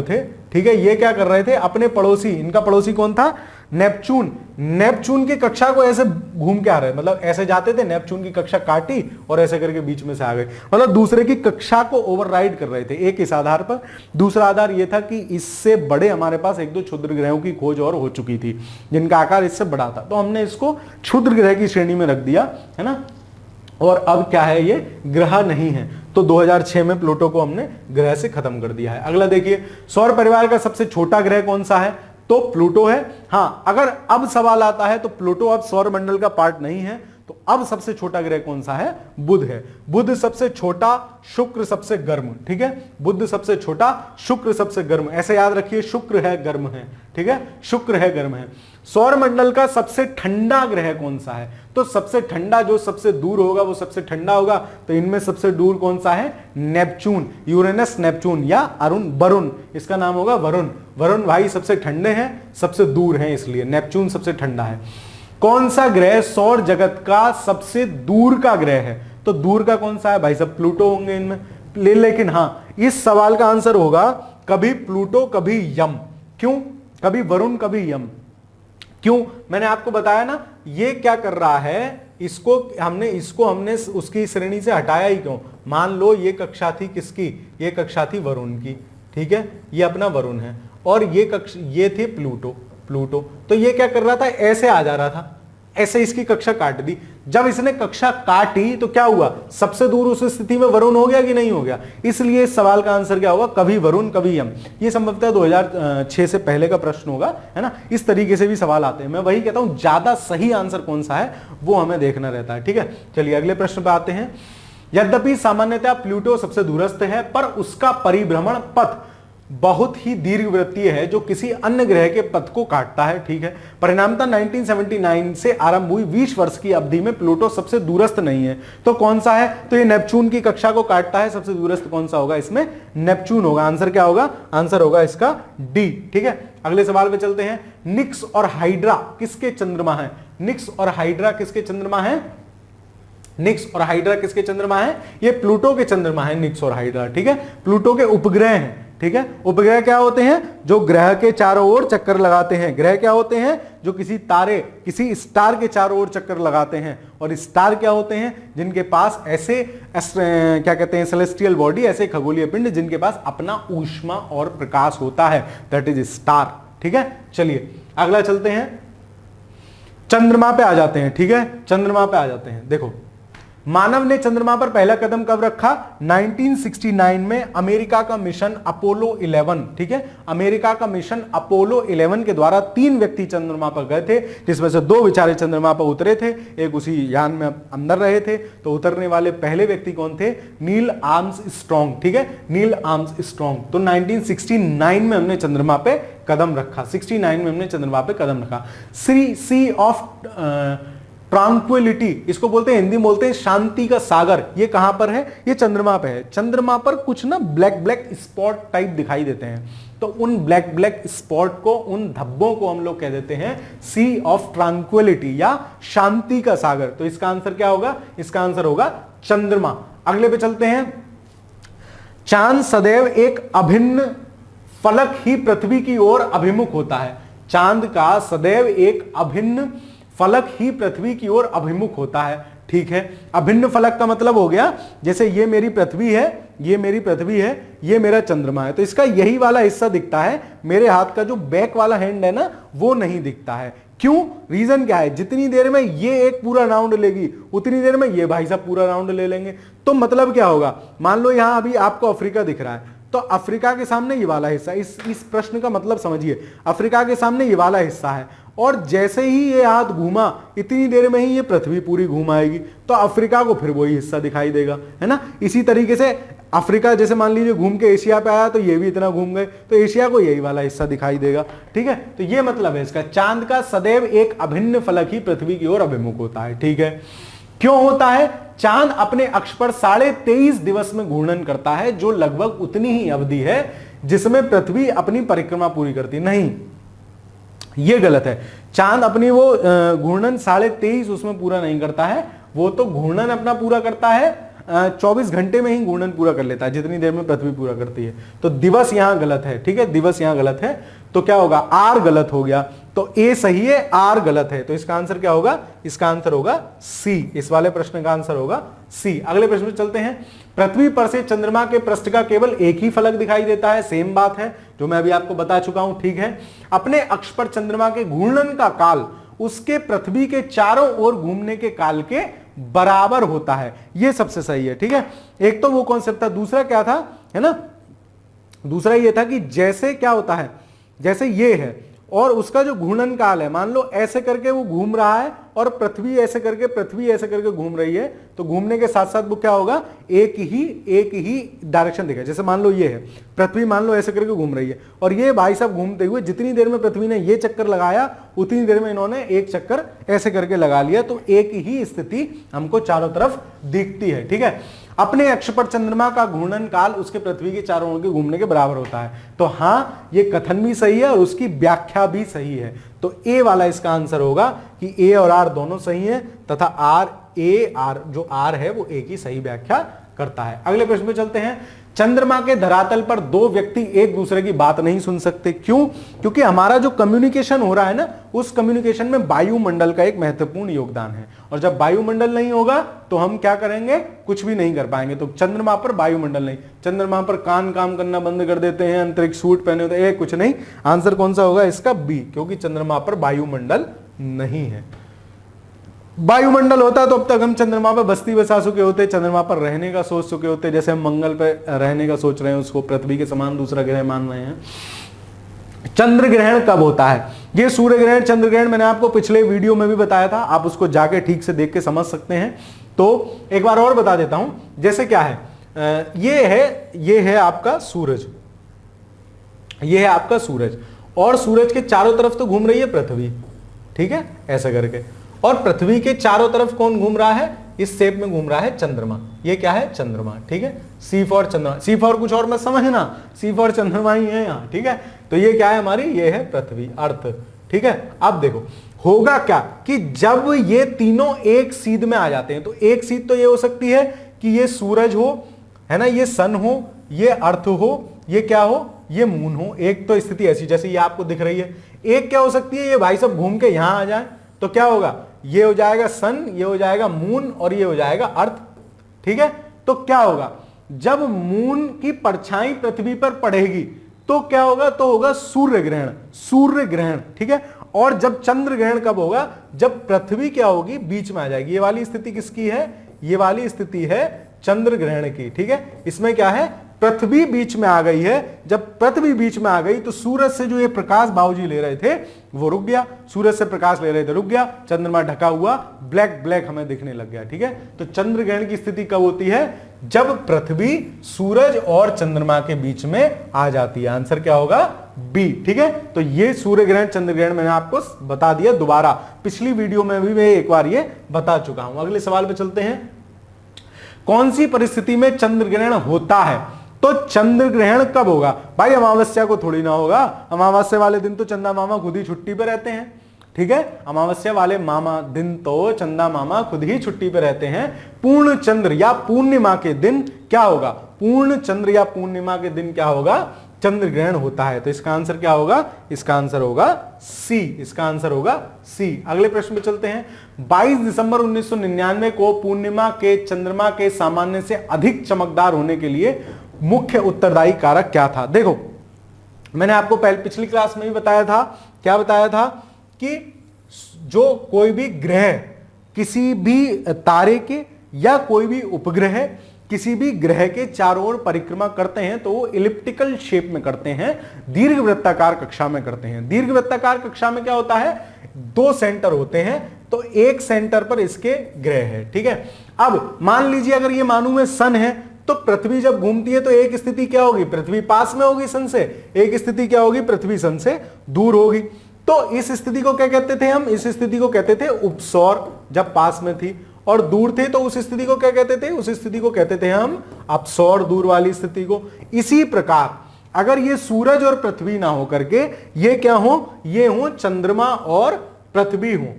थे, ठीक है, ये क्या कर रहे थे, अपने पड़ोसी, इनका पड़ोसी कौन था, नेपच्यून की कक्षा को ऐसे घूम के आ रहे, मतलब ऐसे जाते थे, नेपच्यून की कक्षा काटी और ऐसे करके बीच में से आ गए, मतलब दूसरे की कक्षा को ओवरराइड कर रहे थे। एक इस आधार पर, दूसरा आधार यह था कि इससे बड़े हमारे पास 1-2 क्षुद्र ग्रहों की खोज और हो चुकी थी जिनका आकार इससे बड़ा था, तो हमने इसको क्षुद्र ग्रह की श्रेणी में रख दिया, है ना। और अब क्या है, ये ग्रह नहीं है, तो 2006 में प्लूटो को हमने ग्रह से खत्म कर दिया है। अगला देखिए, सौर परिवार का सबसे छोटा ग्रह कौन सा है, तो प्लूटो है। हाँ, अगर अब सवाल आता है तो प्लूटो अब सौर मंडल का पार्ट नहीं है, तो अब सबसे छोटा ग्रह कौन सा है? बुध है। बुध सबसे छोटा, शुक्र सबसे गर्म, ठीक है। बुध सबसे छोटा, शुक्र सबसे गर्म, ऐसे याद रखिए, शुक्र है गर्म है, ठीक है, शुक्र है गर्म है। सौर मंडल का सबसे ठंडा ग्रह कौन सा है? तो सबसे ठंडा, जो सबसे दूर होगा वो सबसे ठंडा होगा, तो इनमें सबसे दूर कौन सा है? नेपच्यून, यूरेनस नेपच्यून या वरुण, इसका नाम होगा वरुण। वरुण भाई सबसे ठंडे हैं, सबसे दूर हैं, इसलिए नेपच्यून सबसे ठंडा है। कौन सा ग्रह सौर जगत का सबसे दूर का ग्रह है? तो दूर का कौन सा है भाई? सब प्लूटो होंगे इनमें, लेकिन हां, इस सवाल का आंसर होगा कभी प्लूटो कभी यम। क्यों? कभी वरुण कभी यम, क्यों? मैंने आपको बताया ना, ये क्या कर रहा है, इसको हमने उसकी श्रेणी से हटाया ही क्यों? मान लो ये कक्षा थी किसकी? ये कक्षा थी वरुण की, ठीक है, ये अपना वरुण है, और ये थे प्लूटो। तो ये क्या कर रहा था? ऐसे आ जा रहा था, ऐसे इसकी कक्षा काट दी। जब इसने कक्षा काटी तो क्या हुआ? सबसे दूर उस स्थिति में वरुण हो गया कि नहीं हो गया? इसलिए इस सवाल का आंसर क्या होगा? कभी वरुण कभी यम। ये संभवतः 2006 से पहले का प्रश्न होगा, है ना। इस तरीके से भी सवाल आते हैं। मैं वही कहता हूं, ज्यादा सही आंसर कौन सा है वो हमें देखना रहता है, ठीक है। चलिए अगले प्रश्न पे आते हैं। यद्यपि सामान्यतः प्लूटो सबसे दूरस्थ है, पर उसका परिभ्रमण पथ बहुत ही दीर्घवृत्तीय है, जो किसी अन्य ग्रह के पथ को काटता है, ठीक है। परिणामतः 1979 से आरंभ हुई 20 वर्ष की अवधि में प्लूटो सबसे दूरस्थ नहीं है। तो कौन सा है? तो ये नेपच्यून की कक्षा को काटता है। सबसे दूरस्थ कौन सा होगा? इसमें नेपच्यून होगा। आंसर क्या होगा? आंसर होगा इसका डी, ठीक है। अगले सवाल पे चलते हैं। निक्स और हाइड्रा किसके चंद्रमा है? निक्स और हाइड्रा किसके चंद्रमा है? निक्स और हाइड्रा किसके चंद्रमा है? ये प्लूटो के चंद्रमा है, निक्स और हाइड्रा, ठीक है। प्लूटो के उपग्रह हैं, ठीक है। उपग्रह क्या होते हैं? जो ग्रह के चारों ओर चक्कर लगाते हैं। ग्रह क्या होते हैं? जो किसी स्टार के चारों ओर चक्कर लगाते हैं। और स्टार क्या होते हैं? जिनके पास ऐसे क्या कहते हैं, सेलेस्टियल बॉडी, ऐसे खगोलीय पिंड जिनके पास अपना ऊष्मा और प्रकाश होता है, दैट इज स्टार, ठीक है। चलिए अगला चलते हैं, चंद्रमा पे आ जाते हैं, ठीक है। चंद्रमा पे आ जाते हैं। देखो, मानव ने चंद्रमा पर पहला कदम कब रखा? 1969 में अमेरिका का मिशन अपोलो 11, ठीक है। अमेरिका का मिशन अपोलो 11 के द्वारा 3 व्यक्ति चंद्रमा पर गए थे, जिसमें से 2 बेचारे चंद्रमा पर उतरे थे, एक उसी यान में अंदर रहे थे। तो उतरने वाले पहले व्यक्ति कौन थे? नील आर्मस्ट्रॉन्ग, ठीक है, नील आर्मस्ट्रॉन्ग। तो 1969 में हमने चंद्रमा पे कदम रखा, 69 में हमने चंद्रमा पे कदम रखा। सी ऑफ ट्रांक्विलिटी, इसको बोलते हैं, हिंदी में बोलते हैं शांति का सागर। ये कहां पर है? ये चंद्रमा पे है। चंद्रमा पर कुछ ना ब्लैक स्पॉट टाइप दिखाई देते हैं, तो उन ब्लैक स्पॉट को, उन धब्बों को हम लोग कह देते हैं सी ऑफ ट्रांक्विलिटी या शांति का सागर। तो इसका आंसर क्या होगा? इसका आंसर होगा चंद्रमा। अगले पे चलते हैं। चांद सदैव एक अभिन्न फलक ही पृथ्वी की ओर अभिमुख होता है। चांद का सदैव एक अभिन्न फलक ही पृथ्वी की ओर अभिमुख होता है, ठीक है। अभिन्न फलक का मतलब हो गया, जैसे ये मेरी पृथ्वी है, ये मेरी पृथ्वी है, ये मेरा चंद्रमा है, तो इसका यही वाला हिस्सा दिखता है, मेरे हाथ का जो बैक वाला हैंड है ना, वो नहीं दिखता है। क्यों? रीजन क्या है? जितनी देर में ये एक पूरा राउंड लेगी, उतनी देर में ये भाई साहब पूरा राउंड ले लेंगे। तो मतलब क्या होगा? मान लो यहां अभी आपको अफ्रीका दिख रहा है, तो अफ्रीका के सामने ये वाला हिस्सा, इस प्रश्न का मतलब समझिए, अफ्रीका के सामने ये वाला हिस्सा है, और जैसे ही ये हाथ घूमा, इतनी देर में ही ये पृथ्वी पूरी घूम आएगी, तो अफ्रीका को फिर वही हिस्सा दिखाई देगा, है ना। इसी तरीके से अफ्रीका जैसे मान लीजिए घूम के एशिया पे आया, तो ये भी इतना घूम गए, तो एशिया को यही वाला हिस्सा दिखाई देगा, ठीक है। तो ये मतलब है इसका, चांद का सदैव एक अभिन्न फलक ही पृथ्वी की ओर अभिमुख होता है, ठीक है। क्यों होता है? चांद अपने अक्ष पर 23.5 दिवस में घूर्णन करता है, जो लगभग उतनी ही अवधि है जिसमें पृथ्वी अपनी परिक्रमा पूरी करती। नहीं, ये गलत है। चांद अपनी वो घूर्णन 23.5 उसमें पूरा नहीं करता है, वो तो घूर्णन अपना पूरा करता है 24 घंटे में ही घूर्णन पूरा कर लेता है, जितनी देर में पृथ्वी पूरा करती है। तो दिवस यहां गलत है, ठीक है, दिवस यहां गलत है। तो क्या होगा? आर गलत हो गया, तो ए सही है, आर गलत है। तो इसका आंसर क्या होगा? इसका आंसर होगा सी। इस वाले प्रश्न का आंसर होगा सी। अगले प्रश्न पे चलते हैं। पृथ्वी पर से चंद्रमा के पृष्ठ का केवल एक ही फलक दिखाई देता है, सेम बात है जो मैं अभी आपको बता चुका हूं, ठीक है। अपने अक्ष पर चंद्रमा के घूर्णन का काल उसके पृथ्वी के चारों ओर घूमने के काल के बराबर होता है, यह सबसे सही है, ठीक है। एक तो वो कॉन्सेप्ट था, दूसरा क्या था, है ना, दूसरा ये था कि जैसे क्या होता है, जैसे ये है और उसका जो घूर्णन काल है, मान लो ऐसे करके वो घूम रहा है और पृथ्वी ऐसे करके घूम रही है, तो घूमने के साथ साथ वो क्या होगा, एक ही डायरेक्शन दिखा। जैसे मान लो ये है पृथ्वी, मान लो ऐसे करके घूम रही है, और ये भाई साहब घूमते हुए जितनी देर में पृथ्वी ने ये चक्कर लगाया उतनी देर में इन्होंने एक चक्कर ऐसे करके लगा लिया, तो एक ही स्थिति हमको चारों तरफ दिखती है। ठीक है, अपने अक्ष पर चंद्रमा का घूर्णन काल उसके पृथ्वी के चारों ओर के घूमने के बराबर होता है। तो हाँ, ये कथन भी सही है और उसकी व्याख्या भी सही है। तो ए वाला इसका आंसर होगा कि ए और आर दोनों सही है, तथा आर ए आर जो आर है वो ए की सही व्याख्या करता है। अगले प्रश्न पे चलते हैं। चंद्रमा के धरातल पर दो व्यक्ति एक दूसरे की बात नहीं सुन सकते, क्यों? क्योंकि हमारा जो कम्युनिकेशन हो रहा है ना, उस कम्युनिकेशन में वायुमंडल का एक महत्वपूर्ण योगदान है, और जब वायुमंडल नहीं होगा तो हम क्या करेंगे, कुछ भी नहीं कर पाएंगे। तो चंद्रमा पर वायुमंडल नहीं, चंद्रमा पर कान काम करना बंद कर देते हैं, अंतरिक्ष सूट पहने होते हैं, कुछ नहीं। आंसर कौन सा होगा इसका? बी, क्योंकि चंद्रमा पर वायुमंडल नहीं है। वायुमंडल होता तो अब तक हम चंद्रमा पर बस्ती बसा चुके होते, चंद्रमा पर रहने का सोच चुके होते, जैसे हम मंगल पर रहने का सोच रहे हैं, उसको पृथ्वी के समान दूसरा ग्रह मान रहे हैं। चंद्र ग्रहण कब होता है? ये सूर्य ग्रहण, चंद्र ग्रहण मैंने आपको पिछले वीडियो में भी बताया था, आप उसको जाके ठीक से देख के समझ सकते हैं। तो एक बार और बता देता हूं, जैसे क्या है, ये है आपका सूरज, ये है आपका सूरज, और सूरज के चारों तरफ तो घूम रही है पृथ्वी, ठीक है, ऐसा करके, और पृथ्वी के चारों तरफ कौन घूम रहा है? इस शेप में घूम रहा है चंद्रमा। ये क्या है? चंद्रमा। ठीक है, सी फॉर चंद्रमा, सी फॉर कुछ और मत समझना, सी फॉर चंद्रमा ही है यहाँ। ठीक है, तो ये क्या है हमारी? ये है पृथ्वी, अर्थ। ठीक है, अब देखो होगा क्या कि जब ये तीनों एक सीध में आ जाते हैं, तो एक सीध तो ये हो सकती है कि ये सूरज हो, है ना, ये सन हो, ये अर्थ हो, ये क्या हो, ये मून हो। एक तो स्थिति ऐसी जैसे ये आपको दिख रही है। एक क्या हो सकती है, ये भाई सब घूम के यहां आ जाए, तो क्या होगा, ये हो जाएगा सन, ये हो जाएगा मून, और ये हो जाएगा अर्थ। ठीक है, तो क्या होगा, जब मून की परछाई पृथ्वी पर पड़ेगी तो क्या होगा, तो होगा सूर्य ग्रहण, सूर्य ग्रहण। ठीक है, और जब चंद्र ग्रहण कब होगा, जब पृथ्वी क्या होगी, बीच में आ जाएगी। ये वाली स्थिति किसकी है? ये वाली स्थिति है चंद्र ग्रहण की। ठीक है, इसमें क्या है, पृथ्वी बीच में आ गई है। जब पृथ्वी बीच में आ गई तो सूरज से जो ये प्रकाश बाबूजी ले रहे थे वो रुक गया, सूरज से प्रकाश ले रहे थे रुक गया, चंद्रमा ढका हुआ ब्लैक ब्लैक हमें दिखने लग गया। ठीक है, तो चंद्र ग्रहण की स्थिति कब होती है? जब पृथ्वी सूरज और चंद्रमा के बीच में आ जाती है। आंसर क्या होगा? बी। ठीक है, तो ये सूर्य ग्रहण चंद्र ग्रहण मैंने आपको बता दिया दोबारा, पिछली वीडियो में भी मैं एक बार ये बता चुका हूं। अगले सवाल पे चलते हैं। कौन सी परिस्थिति में चंद्र ग्रहण होता है? तो चंद्र ग्रहण कब होगा भाई? अमावस्या को थोड़ी ना होगा, अमावस्या वाले दिन तो चंदा मामा खुद ही छुट्टी पे रहते हैं। ठीक है, अमावस्या वाले मामा दिन तो चंदा मामा खुद ही छुट्टी पे रहते हैं। पूर्ण चंद्र या पूर्णिमा के दिन क्या होगा? पूर्ण चंद्र या पूर्णिमा के दिन क्या होगा? चंद्र ग्रहण होता है। तो इसका आंसर क्या होगा? इसका आंसर होगा सी, इसका आंसर होगा सी। अगले प्रश्न पे चलते हैं। 22 दिसंबर 1999 को पूर्णिमा के चंद्रमा के सामान्य से अधिक चमकदार होने के लिए मुख्य उत्तरदायी कारक क्या था? देखो मैंने आपको पिछली क्लास में भी बताया था, क्या बताया था कि जो कोई भी ग्रह किसी भी तारे के या कोई भी उपग्रह किसी भी ग्रह के चारों ओर परिक्रमा करते हैं तो वो इलिप्टिकल शेप में करते हैं, दीर्घवृत्ताकार कक्षा में करते हैं। दीर्घवृत्ताकार कक्षा में क्या होता है? दो सेंटर होते हैं, तो एक सेंटर पर इसके ग्रह है। ठीक है, अब मान लीजिए अगर ये मानू में सन है, तो पृथ्वी जब घूमती है तो एक स्थिति क्या होगी? पृथ्वी पास में होगी सन से, एक स्थिति क्या होगी? पृथ्वी सन से दूर होगी। तो इस स्थिति को क्या कहते थे हम? इस स्थिति को कहते थे उपसौर, जब पास में थी, और दूर थे तो उस स्थिति को क्या कहते थे? उस स्थिति को कहते थे हम अपसौर, दूर वाली स्थिति को। इसी प्रकार अगर ये सूरज और पृथ्वी ना हो करके ये क्या हो? ये हो चंद्रमा और पृथ्वी हो।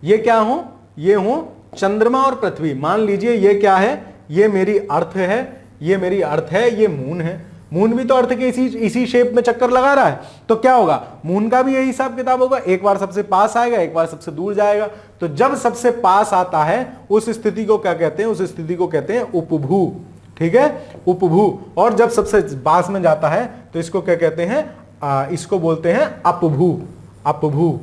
ये क्या हो? ये हो चंद्रमा और पृथ्वी। मान लीजिए ये क्या है? ये मेरी अर्थ है, ये मेरी अर्थ है, ये मून है। मून भी तो अर्थ के इसी शेप में चक्कर लगा रहा है, तो क्या होगा? मून का भी यही हिसाब किताब होगा, एक बार सबसे पास आएगा, एक बार सबसे दूर जाएगा। तो जब सबसे पास आता है उस स्थिति को क्या कहते हैं? उस स्थिति को कहते हैं उपभू। ठीक है, उपभू। और जब सबसे पास में जाता है तो इसको क्या कहते हैं? इसको बोलते हैं अपभू। अपभू।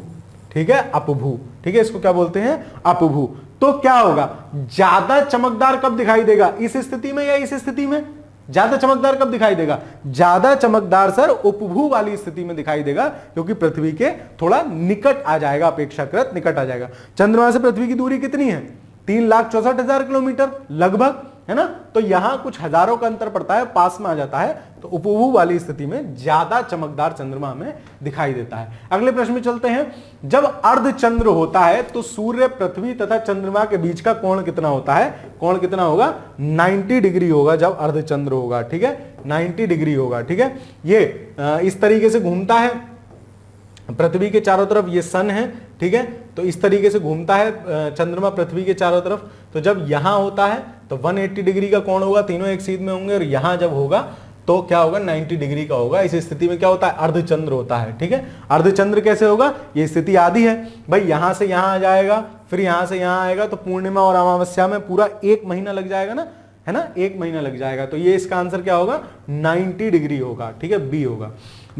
ठीक है, अपभू। ठीक है, इसको क्या बोलते हैं? अपभू। तो क्या होगा? ज्यादा चमकदार कब दिखाई देगा? इस स्थिति में या इस स्थिति में? ज्यादा चमकदार कब दिखाई देगा? ज्यादा चमकदार सर उपभू वाली स्थिति में दिखाई देगा, क्योंकि पृथ्वी के थोड़ा निकट आ जाएगा, अपेक्षाकृत निकट आ जाएगा। चंद्रमा से पृथ्वी की दूरी कितनी है? 3,64,000 किलोमीटर लगभग, है ना। तो यहां कुछ हजारों का अंतर पड़ता है, पास में आ जाता है, तो उपभू वाली स्थिति में ज्यादा चमकदार चंद्रमा हमें दिखाई देता है। अगले प्रश्न में चलते हैं। जब अर्धचंद्र होता है तो सूर्य, पृथ्वी तथा चंद्रमा के बीच का कोण कितना होता है? कोण कितना होगा? 90 डिग्री होगा जब अर्धचंद्र होगा, ठीक है, 90 डिग्री होगा, ठीक है। ये इस तरीके से घूमता है पृथ्वी के चारों तरफ, ये सन है, ठीक है। तो इस तरीके से घूमता है चंद्रमा पृथ्वी के चारों तरफ। तो जब यहां होता है तो 180 डिग्री का कोण होगा, तीनों एक सीध में होंगे, और यहां जब होगा तो क्या होगा? 90 डिग्री का होगा। इस स्थिति में क्या होता है? अर्धचंद्र होता है, ठीक है। अर्धचंद्र कैसे होगा? ये स्थिति आधी है भाई, यहां से यहां आ जाएगा, फिर यहां से यहां आएगा, तो पूर्णिमा और अमावस्या में पूरा 1 महीना लग जाएगा ना, है ना, 1 महीना लग जाएगा। तो ये इसका आंसर क्या होगा? 90 डिग्री होगा, ठीक है, बी होगा।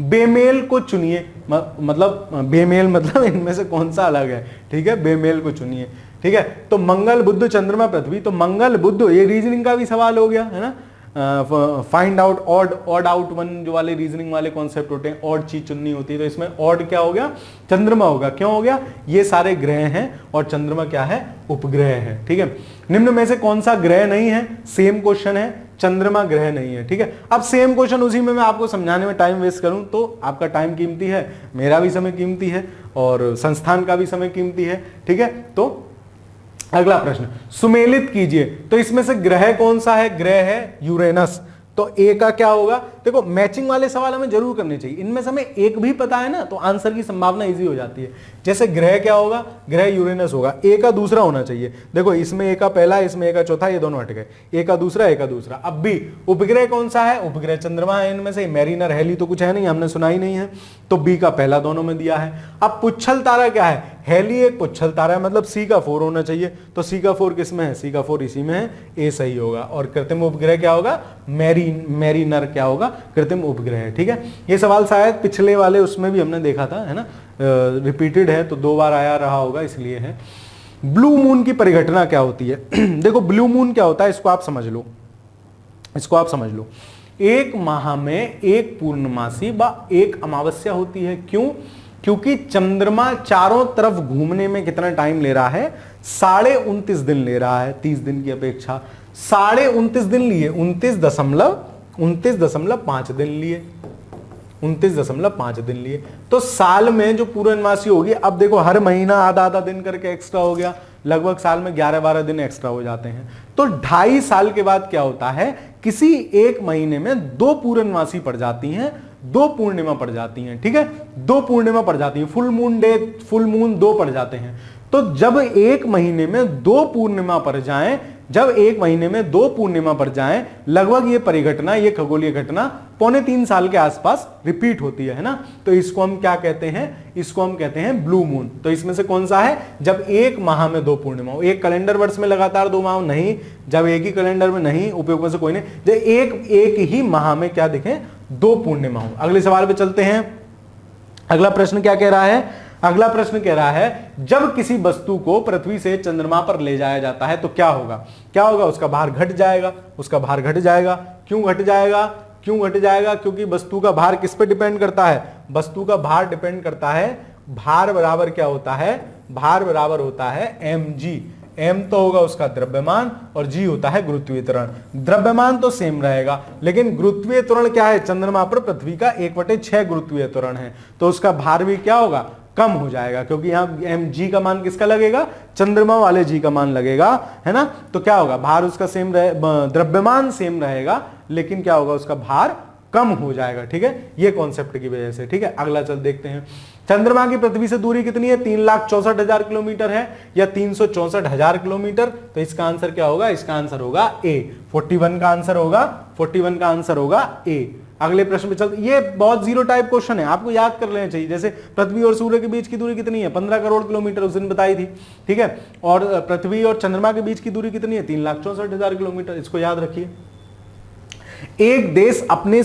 बेमेल को चुनिए, मतलब बेमेल मतलब इनमें से कौन सा अलग है, ठीक है, बेमेल को चुनिए, ठीक है। तो मंगल, बुध, चंद्रमा, पृथ्वी, तो मंगल, बुध, ये रीजनिंग का भी सवाल हो गया, है ना। Find out odd out one जो वाले रीजनिंग वाले कॉन्सेप्ट होते हैं, ऑड चीज चुननी होती है, तो इसमें ऑड क्या हो गया? चंद्रमा होगा। क्यों हो गया? ये सारे ग्रह हैं और चंद्रमा क्या है? उपग्रह है, ठीक है। निम्न में से कौन सा ग्रह नहीं है? सेम क्वेश्चन है, चंद्रमा ग्रह नहीं है, ठीक है। अब सेम क्वेश्चन उसी में मैं आपको समझाने में टाइम वेस्ट करूं तो आपका टाइम कीमती है, मेरा भी समय कीमती है, और संस्थान का भी समय कीमती है, ठीक है। तो अगला प्रश्न सुमेलित कीजिए। तो इसमें से ग्रह कौन सा है? ग्रह है यूरेनस। तो ए का क्या होगा? देखो मैचिंग वाले सवाल हमें जरूर करने चाहिए, इनमें से हमें एक भी पता है ना तो आंसर की संभावना इजी हो जाती है। जैसे ग्रह क्या होगा? ग्रह यूरेनस होगा, ए का दूसरा होना चाहिए। देखो इसमें ए का पहला, इसमें ए का चौथा, ये दोनों हट गए, ए का दूसरा, ए का दूसरा। अब भी उपग्रह कौन सा है? उपग्रह चंद्रमा है। इनमें से मैरिनर, हेली तो कुछ है नहीं, हमने सुना ही नहीं है, तो बी का पहला दोनों में दिया है। अब पुच्छल तारा क्या है? हेली एक पुच्छल तारा है, मतलब सी का 4 होना चाहिए, तो सी का 4 किसमें है? सी का 4 इसी में है, ए सही होगा। और कृत्रिम उपग्रह क्या होगा? मैरिनर क्या होगा? कृत्रिम उपग्रह है, ठीक है। ये सवाल शायद पिछले वाले उसमें भी हमने देखा था, है ना, रिपीटेड है तो 2 बार आया रहा होगा, इसलिए है। ब्लू मून की परिघटना क्या होती है? देखो ब्लू मून क्या होता है, इसको आप समझ लो, इसको आप समझ लो। एक माह में एक पूर्णमासी व एक अमावस्या होती है। क्यों? क्योंकि चंद्रमा चारों तरफ घूमने में कितना टाइम ले रहा है? 29.5 दिन ले रहा है, 30 दिन की अपेक्षा। 29.5 दिन लिए, 29.5 दिन लिए, 29.5 दिन लिए। तो साल में जो पूर्णमासी होगी, अब देखो हर महीना आधा आधा दिन करके एक्स्ट्रा हो गया, लगभग साल में 11-12 दिन एक्स्ट्रा हो जाते हैं। तो 2.5 साल के बाद क्या होता है? किसी एक महीने में 2 पूर्णमासी पड़ जाती हैं, 2 पूर्णिमा पड़ जाती हैं, ठीक है, 2 पूर्णिमा पड़ जाती हैं, full moon day, full moon 2 पड़ जाते हैं। तो जब एक महीने में 2 पूर्णिमा पड़ जाएं, जब एक महीने में 2 पूर्णिमा पड़ जाएं, लगभग ये परिघटना, ये खगोलीय घटना 2.25 साल के आसपास रिपीट होती है ना। तो इसको हम क्या कहते हैं? इसको हम कहते हैं ब्लू मून। तो इसमें से कौन सा है? जब एक माह में 2 पूर्णिमा हो, एक कैलेंडर वर्ष में लगातार 2 माह नहीं, जब एक ही कैलेंडर में नहीं, उपयोग में से कोई नहीं, जब एक ही माह में क्या दिखे? 2 पूर्णिमा हो। अगले सवाल पे चलते हैं। अगला प्रश्न क्या कह रहा है? अगला प्रश्न कह रहा है जब किसी वस्तु को पृथ्वी से चंद्रमा पर ले जाया जाता है तो क्या होगा? क्या होगा? उसका भार घट जाएगा, उसका भार घट जाएगा। क्यों घट जाएगा? क्यों घट जाएगा? क्योंकि वस्तु का भार किस पे डिपेंड करता है? वस्तु का भार डिपेंड करता है, भार बराबर क्या होता है? भार बराबर होता है mg। m तो होगा उसका द्रव्यमान और g होता है गुरुत्वीय त्वरण। द्रव्यमान तो सेम रहेगा, लेकिन गुरुत्वीय त्वरण क्या है? चंद्रमा पर पृथ्वी का 1/6 गुरुत्वीय त्वरण है, तो उसका भार भी क्या होगा? कम हो जाएगा, क्योंकि यहाँ mg का मान किसका लगेगा? चंद्रमा वाले g का मान लगेगा, है ना। तो क्या होगा? भार उसका सेम रहे, द्रव्यमान सेम रहेगा, लेकिन क्या होगा? उसका भार कम हो जाएगा, ठीक है, ये कॉन्सेप्ट की वजह से, ठीक है। अगला चल देखते हैं। चंद्रमा की पृथ्वी से दूरी कितनी है? 3,64,000 किलोमीटर है या 364,000 किलोमीटर? तो इसका आंसर क्या होगा? इसका आंसर होगा ए। 41 का आंसर होगा, 41 का आंसर होगा ए। अगले प्रश्न पे चलते, ये बहुत जीरो टाइप क्वेश्चन है, आपको याद कर लेना चाहिए। जैसे पृथ्वी और सूर्य के बीच की दूरी कितनी है? 15 करोड़ किलोमीटर उस दिन बताई थी, ठीक है। और पृथ्वी और चंद्रमा के बीच की दूरी कितनी है? 3,64,000 किलोमीटर, इसको याद रखिए। एक देश अपने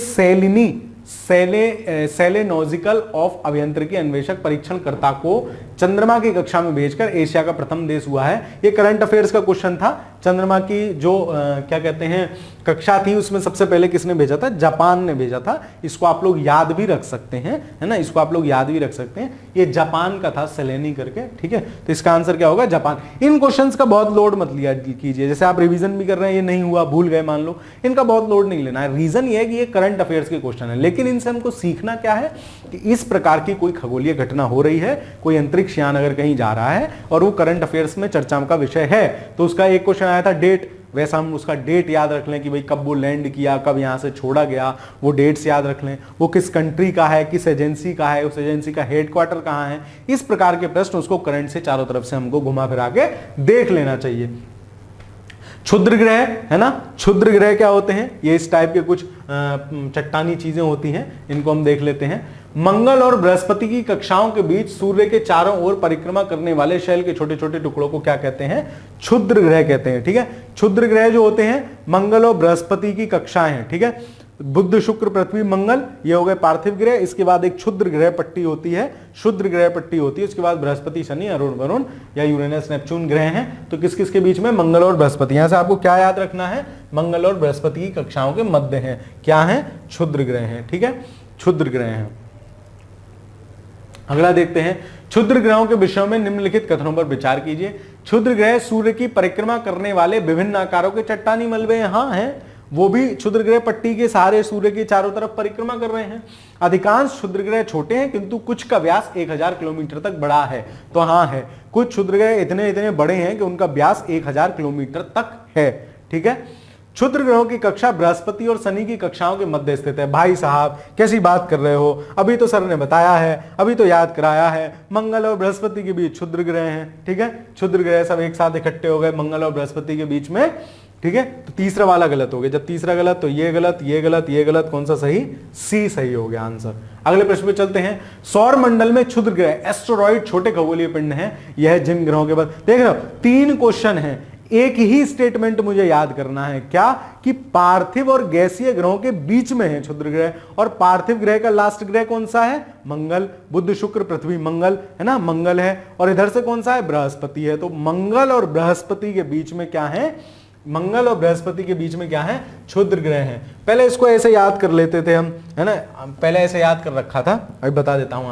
सेलेनोजिकल ऑफ अभियांत्रिकी अन्वेषक परीक्षणकर्ता को चंद्रमा की कक्षा में भेजकर एशिया का प्रथम देश हुआ है। ये करंट अफेयर्स का क्वेश्चन था, चंद्रमा की जो क्या कहते हैं कक्षा थी उसमें सबसे पहले किसने भेजा था? जापान ने भेजा था। इसको आप लोग याद भी रख सकते हैं, है ना, इसको आप लोग याद भी रख सकते हैं। ये जापान का था, सेलेनी करके, ठीक है। तो इसका आंसर क्या होगा? जापान। इन क्वेश्चंस का बहुत लोड मत लिया कीजिए, जैसे आप रिवीजन भी कर रहे हैं, ये नहीं हुआ, भूल गए मान लो, इनका बहुत लोड नहीं लेना है। रीजन ये है कि ये करंट अफेयर्स के क्वेश्चन है, लेकिन इनसे हमको सीखना क्या है कि इस प्रकार की कोई खगोलीय घटना हो रही है, कोई अंतरिक्ष यान अगर कहीं जा रहा है और वो करंट अफेयर्स में चर्चा का विषय है, तो उसका एक क्वेश्चन आया था डेट, वैसा हम उसका डेट याद रख लें कि भाई कब वो लैंड किया, कब यहां से छोड़ा गया, वो डेट्स याद रख लें, वो किस कंट्री का है, किस एजेंसी का है, उस एजेंसी का हेडक्वार्टर कहां है। इस प्रकार के प्रश्न उसको करंट से चारों तरफ से हमको घुमा फिरा के देख लेना चाहिए। क्षुद्र ग्रह, है ना, क्षुद्र ग्रह क्या होते हैं? ये इस टाइप के कुछ चट्टानी चीजें होती हैं, इनको हम देख लेते हैं। मंगल और बृहस्पति की कक्षाओं के बीच सूर्य के चारों ओर परिक्रमा करने वाले शैल के छोटे छोटे टुकड़ों को क्या कहते हैं? क्षुद्र ग्रह कहते हैं, ठीक है। क्षुद्र ग्रह जो होते हैं मंगल और बृहस्पति की कक्षाएं हैं, ठीक है। बुध, शुक्र, पृथ्वी, मंगल, ये हो गए पार्थिव ग्रह। इसके बाद एक क्षुद्र ग्रह पट्टी होती है, क्षुद्र ग्रह पट्टी होती है। उसके बाद बृहस्पति, शनि, अरुण, वरुण या यूरेनस, नेपच्यून ग्रह हैं। तो किस किस के बीच में? मंगल और बृहस्पति। यहां से आपको क्या याद रखना है? मंगल और बृहस्पति की कक्षाओं के मध्य है, क्या है? क्षुद्र ग्रह है, ठीक है, क्षुद्र ग्रह है। अगला देखते हैं, क्षुद्र ग्रहों के विषयों में निम्नलिखित कथनों पर विचार कीजिए। क्षुद्र ग्रह सूर्य की परिक्रमा करने वाले विभिन्न आकारों के चट्टानी मलबे हाँ हैं, वो भी क्षुद्र ग्रह पट्टी के सहारे सूर्य के चारों तरफ परिक्रमा कर रहे हैं। अधिकांश क्षुद्र ग्रह छोटे हैं किंतु कुछ का व्यास 1000 किलोमीटर तक बड़ा है। तो हाँ है, कुछ क्षुद्र ग्रह इतने इतने बड़े हैं कि उनका व्यास 1000 किलोमीटर तक है, ठीक है। क्षुद्र ग्रहों की कक्षा बृहस्पति और शनि की कक्षाओं के मध्य स्थित है। भाई साहब कैसी बात कर रहे हो, अभी तो सर ने बताया है, अभी तो याद कराया है, मंगल और बृहस्पति के बीच क्षुद्र ग्रह हैं, ठीक है। क्षुद्र ग्रह सब एक साथ इकट्ठे हो गए मंगल और बृहस्पति के बीच में, ठीक है। तो तीसरा वाला गलत हो गया, जब तीसरा गलत तो ये गलत, ये गलत, ये गलत, कौन सा सही? सी सही हो गया आंसर। अगले प्रश्न पे चलते हैं। सौर मंडल में क्षुद्र ग्रह एस्टेरॉइड छोटे खगोलीय पिंड हैं, यह जिन ग्रहों के बाद देख रहे हो 3 क्वेश्चन हैं, एक ही स्टेटमेंट मुझे याद करना है, क्या कि पार्थिव और गैसीय ग्रहों के बीच में है क्षुद्र ग्रह, और पार्थिव ग्रह का लास्ट ग्रह कौन सा है? मंगल। बुध, शुक्र, पृथ्वी, मंगल, है ना, मंगल है। और इधर से कौन सा है? बृहस्पति है। तो मंगल और बृहस्पति के बीच में क्या है? मंगल और बृहस्पति के बीच में क्या है? क्षुद्र ग्रह है। पहले इसको ऐसे याद कर लेते थे हम, है ना, पहले ऐसे याद कर रखा था, अभी बता देता हूं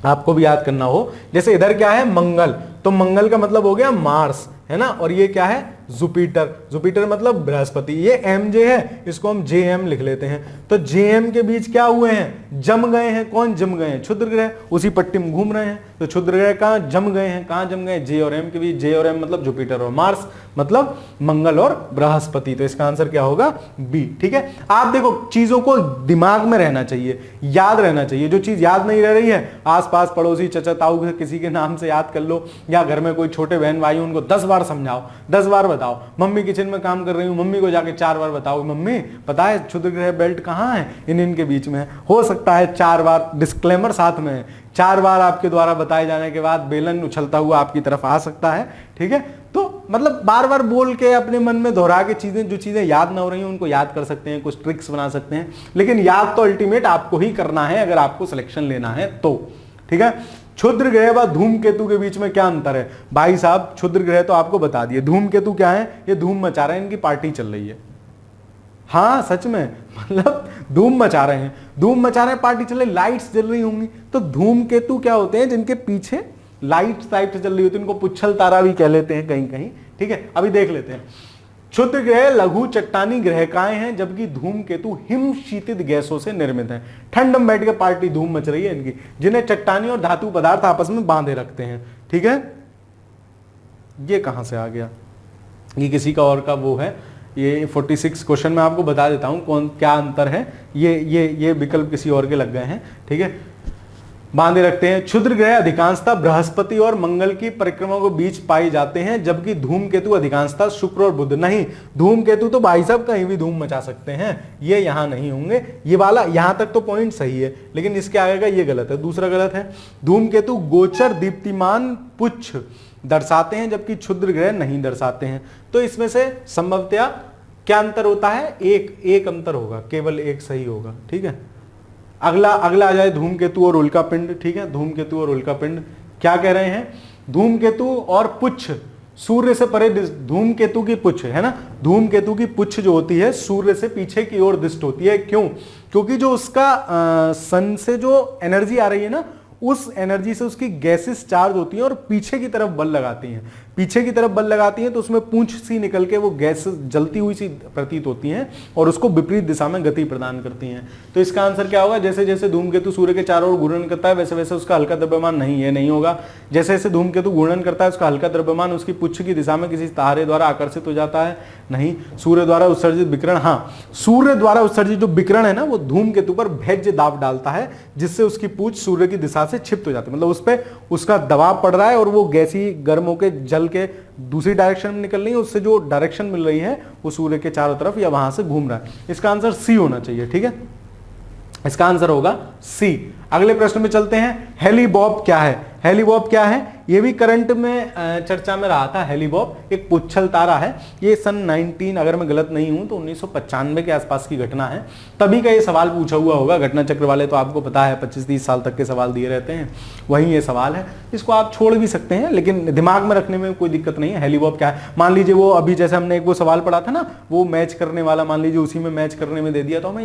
आपको भी याद करना हो। जैसे इधर क्या है? मंगल, तो मंगल का मतलब हो गया मार्स, है ना, और ये क्या है? जुपिटर। जुपिटर मतलब बृहस्पति। ये एम जे है, इसको हम जे एम लिख लेते हैं। तो जे एम के बीच क्या हुए हैं? जम गए हैं। कौन जम गए हैं? क्षुद्र ग्रह, उसी पट्टी में घूम रहे हैं। तो क्षुद्र ग्रह कहां जम गए हैं? कहां जम गए? जे और एम के बीच। जे और एम मतलब जुपिटर और मार्स, मतलब मंगल और बृहस्पति। तो इसका आंसर क्या होगा? बी, ठीक है। आप देखो चीजों को दिमाग में रहना चाहिए, याद रहना चाहिए। जो चीज याद नहीं रह रही है, आसपास पड़ोसी, चचा, ताऊ किसी के नाम से याद कर लो, या घर में कोई छोटे बहन भाई, उनको 10 बार समझाओ, 10 बार बताओ। मम्मी किचन में काम कर रही हूँ, मम्मी को जाके 4 बार बताओ, मम्मी पता है क्षुद्र ग्रह बेल्ट कहाँ है? इनके बीच में है। हो सकता है 4 बार, डिस्क्लेमर साथ में है, 4 बार आपके द्वारा बताए जाने के बाद बेलन उछलता हुआ आपकी तरफ आ सकता है, ठीक है। तो मतलब बार बार बोल के अपने मन में दोहरा के चीजें, जो चीजें याद ना हो रही हैं उनको याद कर सकते हैं, कुछ ट्रिक्स बना सकते हैं, लेकिन याद तो अल्टीमेट आपको ही करना है अगर आपको सिलेक्शन लेना है तो, ठीक है। क्षुद्र ग्रह व धूमकेतु के बीच में क्या अंतर है? भाई साहब क्षुद्र ग्रह तो आपको बता दिए, धूमकेतु क्या है? ये धूम मचा रहे हैं, इनकी पार्टी चल रही है। हाँ सच में, मतलब धूम मचा रहे हैं, धूम मचा रहे हैं, पार्टी चल रही, लाइट्स जल रही होंगी। तो धूमकेतु क्या होते हैं? जिनके पीछे लाइट्स टाइप से चल रही होती है, इनको पुच्छल तारा भी कह लेते हैं कहीं कहीं, ठीक है। अभी देख लेते हैं। क्षुद्र ग्रह लघु चट्टानी ग्रहकाएं हैं, जबकि धूमकेतु हिम शीतित गैसों से निर्मित हैं। ठंड में बैठ के पार्टी धूम मच रही है इनकी, जिन्हें चट्टानी और धातु पदार्थ आपस में बांधे रखते हैं, ठीक है। ये कहां से आ गया? ये किसी का और का वो है। ये 46 क्वेश्चन में आपको बता देता हूं कौन क्या अंतर है। ये विकल्प किसी और के लग गए हैं, ठीक है। बांधे रखते हैं। क्षुद्र ग्रह अधिकांशतः बृहस्पति और मंगल की परिक्रमा के बीच पाए जाते हैं, जबकि धूमकेतु अधिकांशतः शुक्र और बुध। नहीं, धूमकेतु तो भाई साहब कहीं भी धूम मचा सकते हैं, ये यहां नहीं होंगे। ये वाला यहां तक तो पॉइंट सही है, लेकिन इसके आगे का ये गलत है, दूसरा गलत है। धूमकेतु गोचर दीप्तिमान पुच्छ दर्शाते हैं, जबकि क्षुद्र ग्रह नहीं दर्शाते हैं। तो इसमें से संभवतया क्या अंतर होता है? एक अंतर होगा, केवल एक सही होगा, ठीक है। अगला आ जाए धूमकेतु और उल्कापिंड, ठीक है। धूमकेतु और उल्कापिंड क्या कह रहे हैं? धूमकेतु और पुच्छ सूर्य से परे धूमकेतु की पुच्छ है ना, धूमकेतु की पुच्छ जो होती है सूर्य से पीछे की ओर दिष्ट होती है। क्यों? क्योंकि जो उसका सन से जो एनर्जी आ रही है ना, उस एनर्जी से उसकी गैसेस चार्ज होती हैं और पीछे की तरफ बल लगाती हैं, पीछे की तरफ बल लगाती हैं, तो उसमें पूंछ सी निकल के वो गैस जलती हुई सी प्रतीत होती हैं और उसको विपरीत दिशा में गति प्रदान करती हैं। तो इसका आंसर क्या होगा? जैसे जैसे धूमकेतु सूर्य के चारों ओर घूर्णन करता है वैसे वैसे उसका हल्का द्रव्यमान नहीं होगा। जैसे जैसे धूमकेतु घूर्णन करता है उसका हल्का द्रव्यमान उसकी पुच्छ की दिशा में किसी तारे द्वारा आकर्षित हो जाता है, नहीं। सूर्य द्वारा उत्सर्जित विकिरण, हाँ, सूर्य द्वारा उत्सर्जित जो विकिरण है ना वो धूमकेतु पर भेज्य दाब डालता है, जिससे उसकी पूंछ सूर्य की दिशा से क्षिप्त हो जाती है, मतलब उस पर उसका दबाव पड़ रहा है और वो गैसी गर्म होकर जल के दूसरी डायरेक्शन में निकल रही है, उससे जो डायरेक्शन मिल रही है वो सूर्य के चारों तरफ या वहां से घूम रहा है। इसका आंसर सी होना चाहिए, ठीक है, इसका आंसर होगा सी। अगले प्रश्न में चलते हैं। हेलीबॉब क्या है? हेलीबॉब क्या है? ये भी करंट में चर्चा में रहा था। हेलीबॉब एक पुच्छल तारा है। ये सन 19, अगर मैं गलत नहीं हूं तो 1995 के आसपास की घटना है। तभी का ये सवाल पूछा हुआ होगा। घटना चक्र वाले तो आपको पता है 25-30 साल तक के सवाल दिए रहते हैं, वही ये सवाल है। इसको आप छोड़ भी सकते हैं लेकिन दिमाग में रखने में कोई दिक्कत नहीं है। हेलीबॉब क्या है? मान लीजिए वो अभी जैसे हमने एक वो सवाल पढ़ा था ना, वो मैच करने वाला, मान लीजिए उसी में मैच करने में दे दिया तो हमें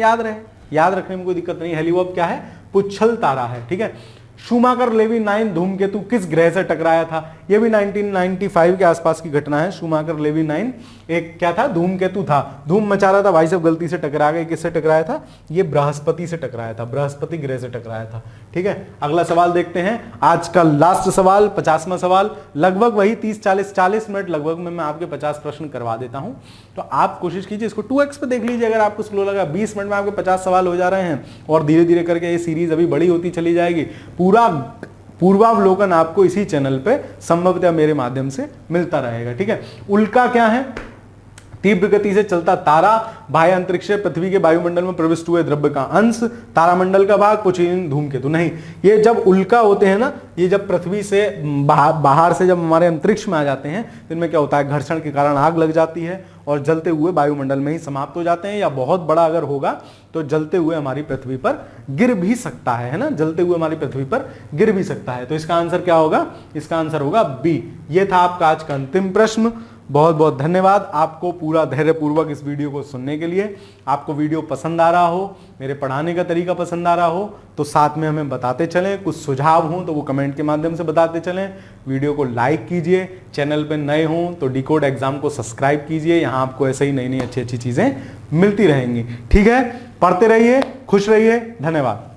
याद रखने में कोई दिक्कत नहीं। हेलीबॉब क्या है? पुच्छल तारा है, ठीक है। शूमाकर लेवी 9 धूमकेतु किस ग्रह से टकराया था? यह भी 1995 के आसपास की घटना है। शूमाकर लेवी 9 एक क्या था? धूमकेतु था, धूम मचा रहा था, भाई साहब गलती से टकरा गए। किससे टकराया था? ये बृहस्पति से टकराया था, बृहस्पति ग्रह से टकराया था, ठीक है। अगला सवाल देखते हैं, आज का लास्ट सवाल, 50वां सवाल। लगभग वही 30-40 मिनट लगभग में मैं आपके 50 प्रश्न करवा देता हूं, तो आप कोशिश कीजिए इसको 2x पे देख लीजिए। अगर आपको स्लो लगा 20 मिनट में आपके 50 सवाल हो जा रहे हैं और धीरे धीरे करके ये सीरीज अभी बड़ी होती चली जाएगी। पूरा पूर्वावलोकन आपको इसी चैनल पे संभवतः मेरे माध्यम से मिलता रहेगा, ठीक है। उल्का क्या है? तीव्र गति से चलता तारा, बाह्य अंतरिक्ष से पृथ्वी के वायुमंडल में प्रविष्ट हुए द्रव्य का अंश, तारामंडल का भाग, पुच्छिन धूमकेतु। नहीं, ये जब उल्का होते हैं ना, ये जब पृथ्वी से बाहर से जब हमारे अंतरिक्ष में आ जाते हैं तो इनमें क्या होता है? घर्षण के कारण आग लग जाती है और जलते हुए वायुमंडल में ही समाप्त हो जाते हैं, या बहुत बड़ा अगर होगा तो जलते हुए हमारी पृथ्वी पर गिर भी सकता है ना, जलते हुए हमारी पृथ्वी पर गिर भी सकता है। तो इसका आंसर क्या होगा? इसका आंसर होगा बी। ये था आपका आज का अंतिम प्रश्न। बहुत बहुत धन्यवाद आपको पूरा धैर्यपूर्वक इस वीडियो को सुनने के लिए। आपको वीडियो पसंद आ रहा हो, मेरे पढ़ाने का तरीका पसंद आ रहा हो तो साथ में हमें बताते चलें। कुछ सुझाव हों तो वो कमेंट के माध्यम से बताते चलें। वीडियो को लाइक कीजिए, चैनल पे नए हों तो डिकोड एग्जाम को सब्सक्राइब कीजिए। यहाँ आपको ऐसे ही नई नई अच्छी अच्छी चीज़ें मिलती रहेंगी, ठीक है। पढ़ते रहिए, खुश रहिए, धन्यवाद।